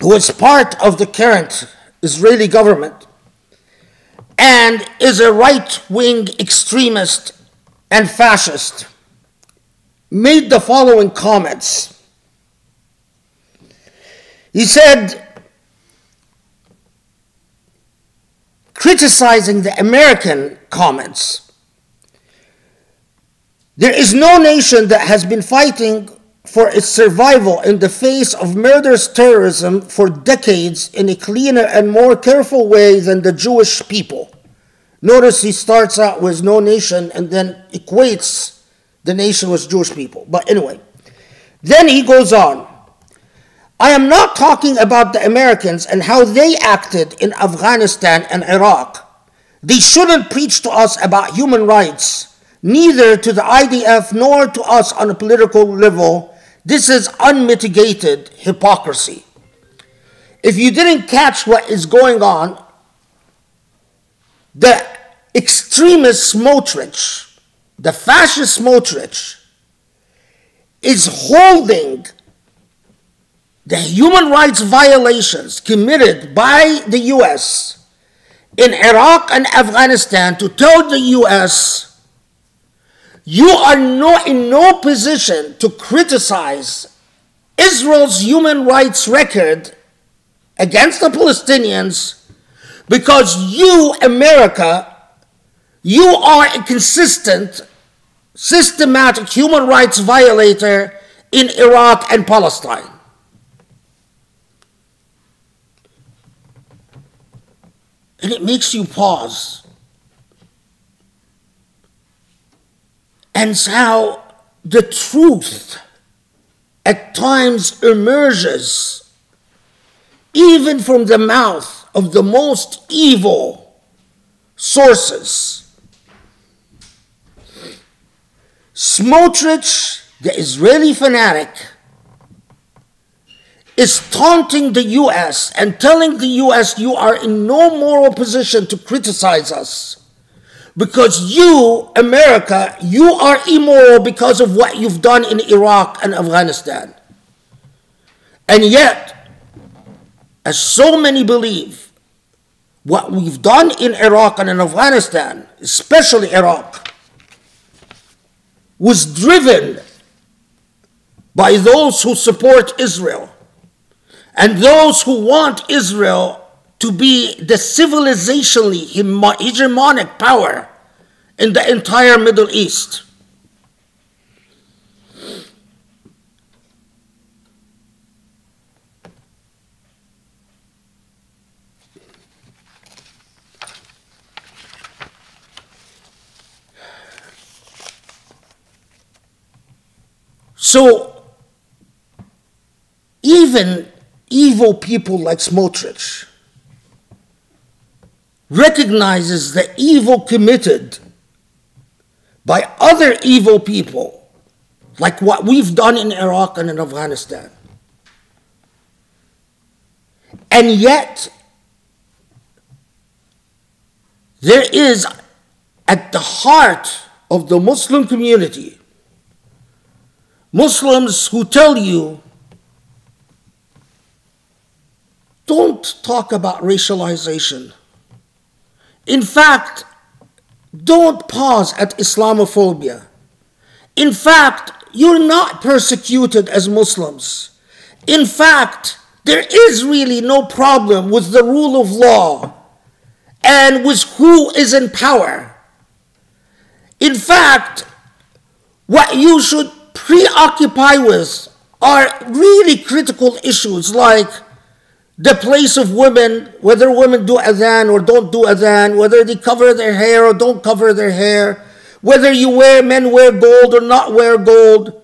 who is part of the current Israeli government and is a right-wing extremist and fascist, made the following comments. He said, criticizing the American comments, there is no nation that has been fighting for its survival in the face of murderous terrorism for decades in a cleaner and more careful way than the Jewish people. Notice he starts out with no nation and then equates the nation with Jewish people. But anyway, then he goes on. I am not talking about the Americans and how they acted in Afghanistan and Iraq. They shouldn't preach to us about human rights, neither to the IDF nor to us on a political level. This is unmitigated hypocrisy. If you didn't catch what is going on, the extremist Smotrich, the fascist Smotrich, is holding the human rights violations committed by the U.S. in Iraq and Afghanistan to tell the U.S., you are in no position to criticize Israel's human rights record against the Palestinians because you, America, you are a consistent, systematic human rights violator in Iraq and Palestine. And it makes you pause. And how the truth at times emerges even from the mouth of the most evil sources. Smotrich, the Israeli fanatic, is taunting the U.S. and telling the U.S. you are in no moral position to criticize us because you, America, you are immoral because of what you've done in Iraq and Afghanistan. And yet, as so many believe, what we've done in Iraq and in Afghanistan, especially Iraq, was driven by those who support Israel and those who want Israel to be the civilizationally hegemonic power in the entire Middle East. So, even evil people like Smotrich recognizes the evil committed by other evil people, like what we've done in Iraq and in Afghanistan. And yet, there is at the heart of the Muslim community Muslims who tell you, don't talk about racialization. In fact, don't pause at Islamophobia. In fact, you're not persecuted as Muslims. In fact, there is really no problem with the rule of law and with who is in power. In fact, what you should preoccupy with are really critical issues like the place of women, whether women do adhan or don't do adhan, whether they cover their hair or don't cover their hair, whether men wear gold or not wear gold,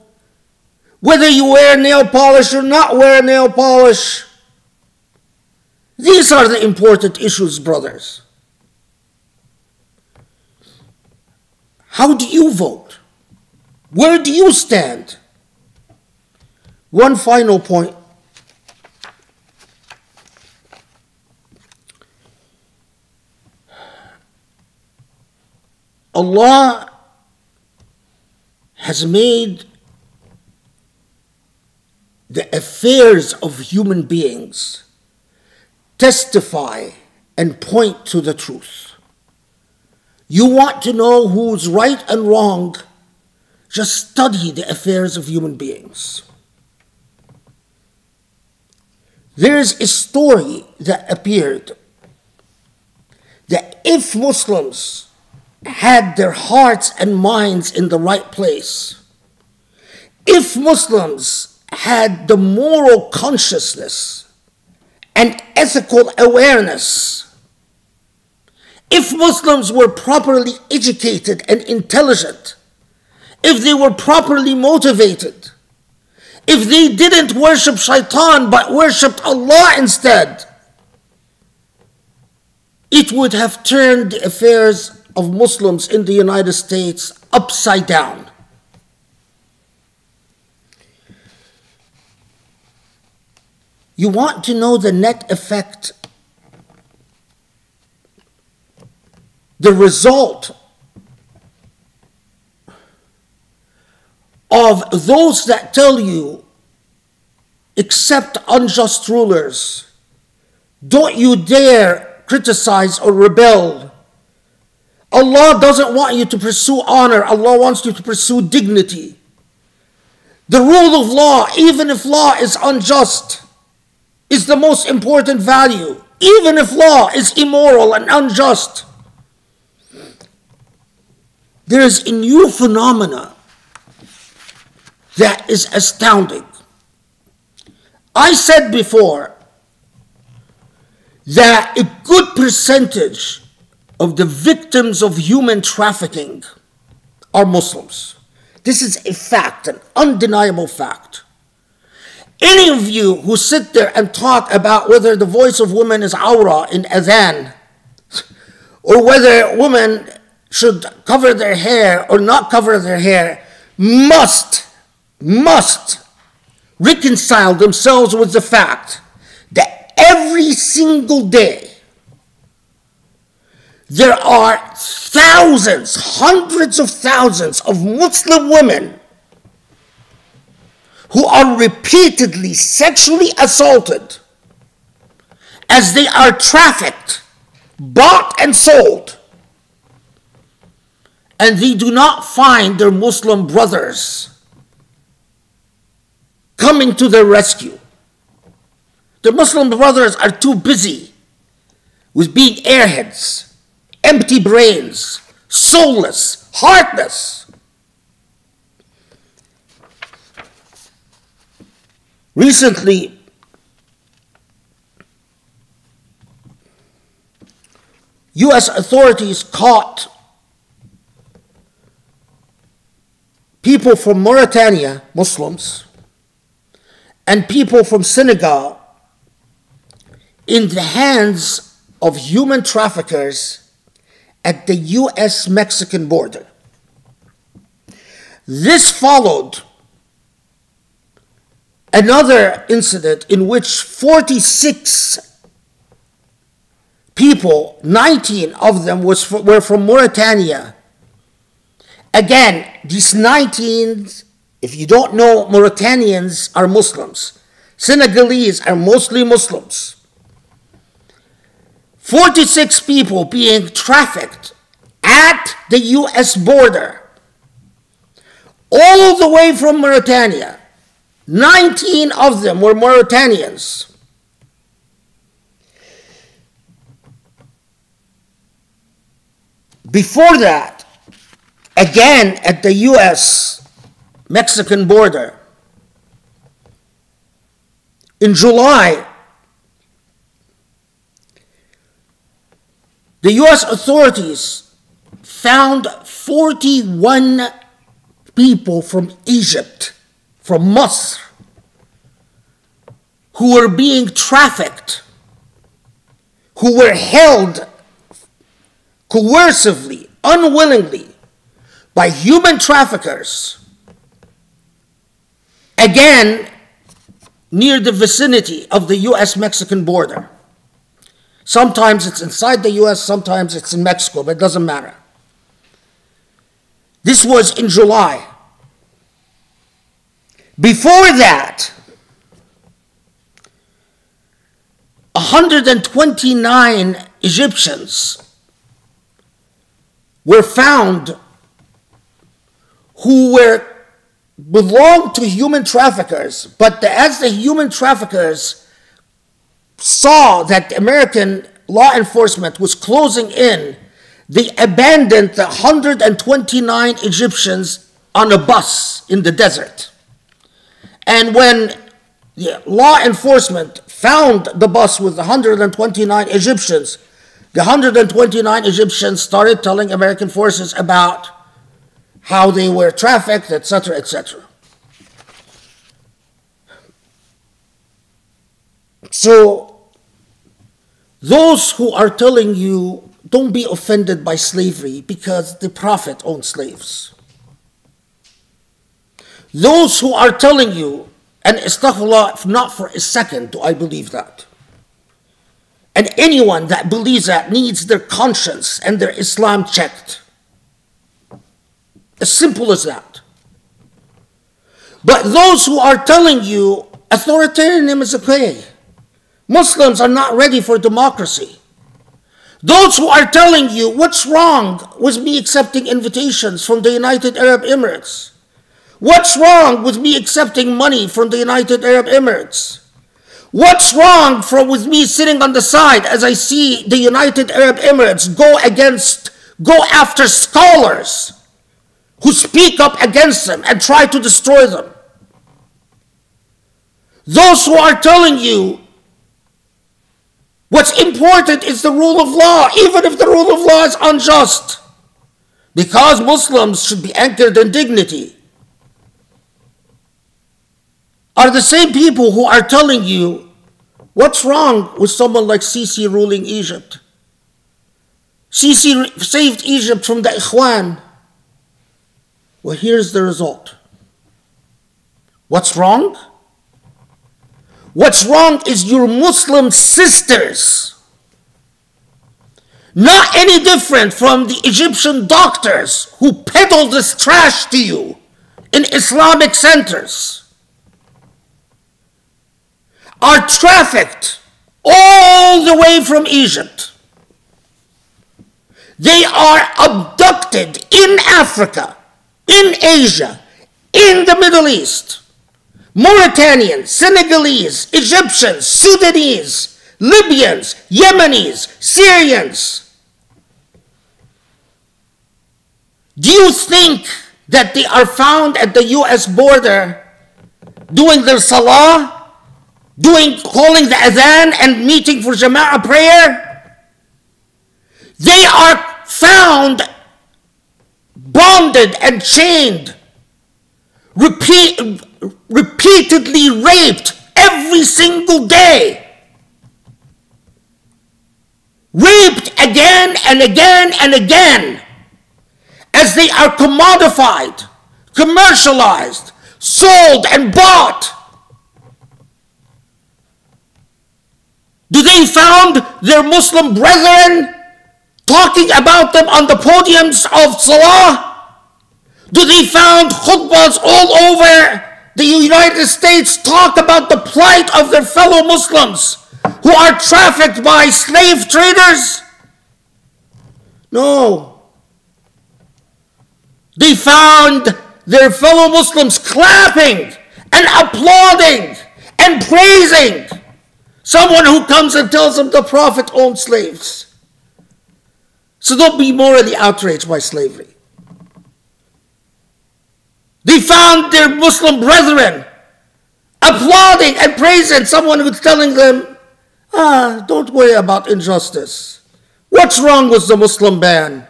whether you wear nail polish or not wear nail polish. These are the important issues, brothers. How do you vote? Where do you stand? One final point Allah has made the affairs of human beings testify and point to the truth. You want to know who's right and wrong, just study the affairs of human beings. There is a story that appeared that if Muslims had their hearts and minds in the right place, if Muslims had the moral consciousness and ethical awareness, if Muslims were properly educated and intelligent, if they were properly motivated, if they didn't worship shaitan but worshipped Allah instead, it would have turned the affairs of Muslims in the United States upside down. You want to know the net effect, the result of those that tell you, accept unjust rulers, don't you dare criticize or rebel. Allah doesn't want you to pursue honor. Allah wants you to pursue dignity. The rule of law, even if law is unjust, is the most important value. Even if law is immoral and unjust. There is a new phenomena that is astounding. I said before that a good percentage of the victims of human trafficking are Muslims. This is a fact, an undeniable fact. Any of you who sit there and talk about whether the voice of women is awra in adhan, or whether women should cover their hair or not cover their hair, must reconcile themselves with the fact that every single day there are thousands, hundreds of thousands of Muslim women who are repeatedly sexually assaulted as they are trafficked, bought and sold, and they do not find their Muslim brothers coming to their rescue. The Muslim brothers are too busy with being airheads, empty brains, soulless, heartless. Recently, U.S. authorities caught people from Mauritania, Muslims, and people from Senegal in the hands of human traffickers at the U.S.-Mexican border. This followed another incident in which 46 people, 19 of them were from Mauritania. Again, these 19, if you don't know, Mauritanians are Muslims. Senegalese are mostly Muslims. 46 people being trafficked at the U.S. border, all the way from Mauritania. 19 of them were Mauritanians. Before that, again at the U.S.-Mexican border, in July, the U.S. authorities found 41 people from Egypt, from Masr, who were being trafficked, who were held coercively, unwillingly, by human traffickers, again, near the vicinity of the U.S.-Mexican border. Sometimes it's inside the U.S., sometimes it's in Mexico, but it doesn't matter. This was in July. Before that, 129 Egyptians were found who belonged to human traffickers, but as the human traffickers saw that the American law enforcement was closing in, they abandoned the 129 Egyptians on a bus in the desert. And when the law enforcement found the bus with 129 Egyptians, the 129 Egyptians started telling American forces about how they were trafficked, etc., etc. So, those who are telling you, don't be offended by slavery because the Prophet owned slaves. Those who are telling you, and astaghfirullah, not for a second do I believe that. And anyone that believes that needs their conscience and their Islam checked. As simple as that. But those who are telling you authoritarianism is okay, Muslims are not ready for democracy. Those who are telling you what's wrong with me accepting invitations from the United Arab Emirates? What's wrong with me accepting money from the United Arab Emirates? What's wrong with me sitting on the side as I see the United Arab Emirates go after scholars who speak up against them and try to destroy them? Those who are telling you what's important is the rule of law, even if the rule of law is unjust, because Muslims should be anchored in dignity, are the same people who are telling you what's wrong with someone like Sisi ruling Egypt. Sisi saved Egypt from the Ikhwan. Well, here's the result. What's wrong? What's wrong is your Muslim sisters. Not any different from the Egyptian doctors who peddle this trash to you in Islamic centers, are trafficked all the way from Egypt. They are abducted in Africa, in Asia, in the Middle East. Mauritanians, Senegalese, Egyptians, Sudanese, Libyans, Yemenis, Syrians. Do you think that they are found at the US border doing their salah, calling the adhan and meeting for Jama'ah prayer? They are found bonded and chained, repeatedly raped every single day. Raped again and again and again, as they are commodified, commercialized, sold and bought. Do they found their Muslim brethren talking about them on the podiums of Salah? Do they found khutbahs all over the United States talk about the plight of their fellow Muslims who are trafficked by slave traders? No. They found their fellow Muslims clapping and applauding and praising someone who comes and tells them the Prophet owned slaves. So don't be morally outraged by slavery. They found their Muslim brethren applauding and praising someone who's telling them, don't worry about injustice. What's wrong with the Muslim ban?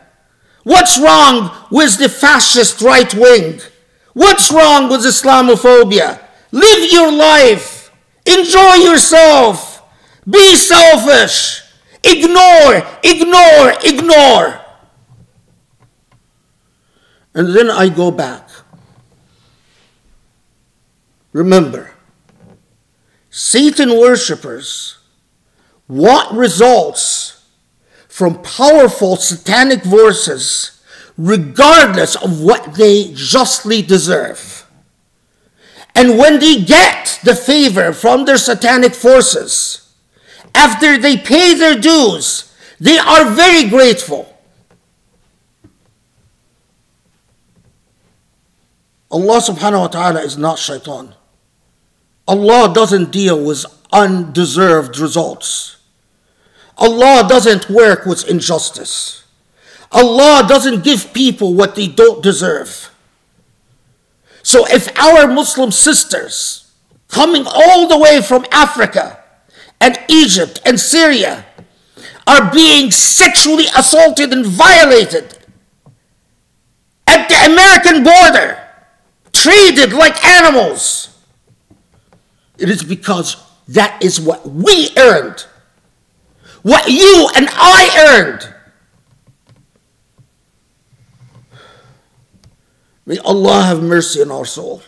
What's wrong with the fascist right wing? What's wrong with Islamophobia? Live your life. Enjoy yourself. Be selfish. Ignore. And then I go back. Remember, Satan worshippers want results from powerful satanic forces regardless of what they justly deserve. And when they get the favor from their satanic forces, after they pay their dues, they are very grateful. Allah subhanahu wa ta'ala is not shaitan. Allah doesn't deal with undeserved results. Allah doesn't work with injustice. Allah doesn't give people what they don't deserve. So if our Muslim sisters coming all the way from Africa and Egypt and Syria are being sexually assaulted and violated at the American border, treated like animals, it is because that is what we earned. What you and I earned. May Allah have mercy on our soul.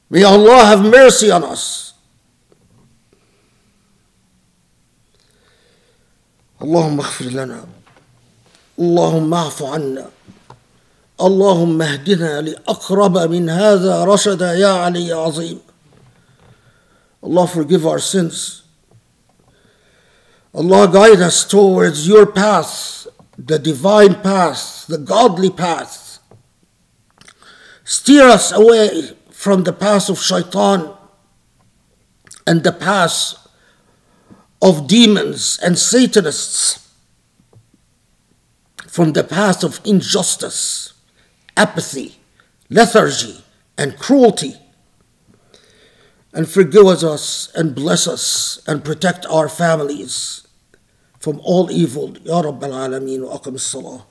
May Allah have mercy on us. اللهم اغفر لنا اللهم اعف عنا اللهم اهدنا لأقرب من هذا رشدا يا علي يا عظيم. Allah forgive our sins. Allah guide us towards your path, the divine path, the godly path. Steer us away from the path of shaitan and the path of demons and Satanists, from the path of injustice, apathy, lethargy, and cruelty. And forgive us and bless us and protect our families from all evil. Ya Rabbal Alameen wa aqim as-salah.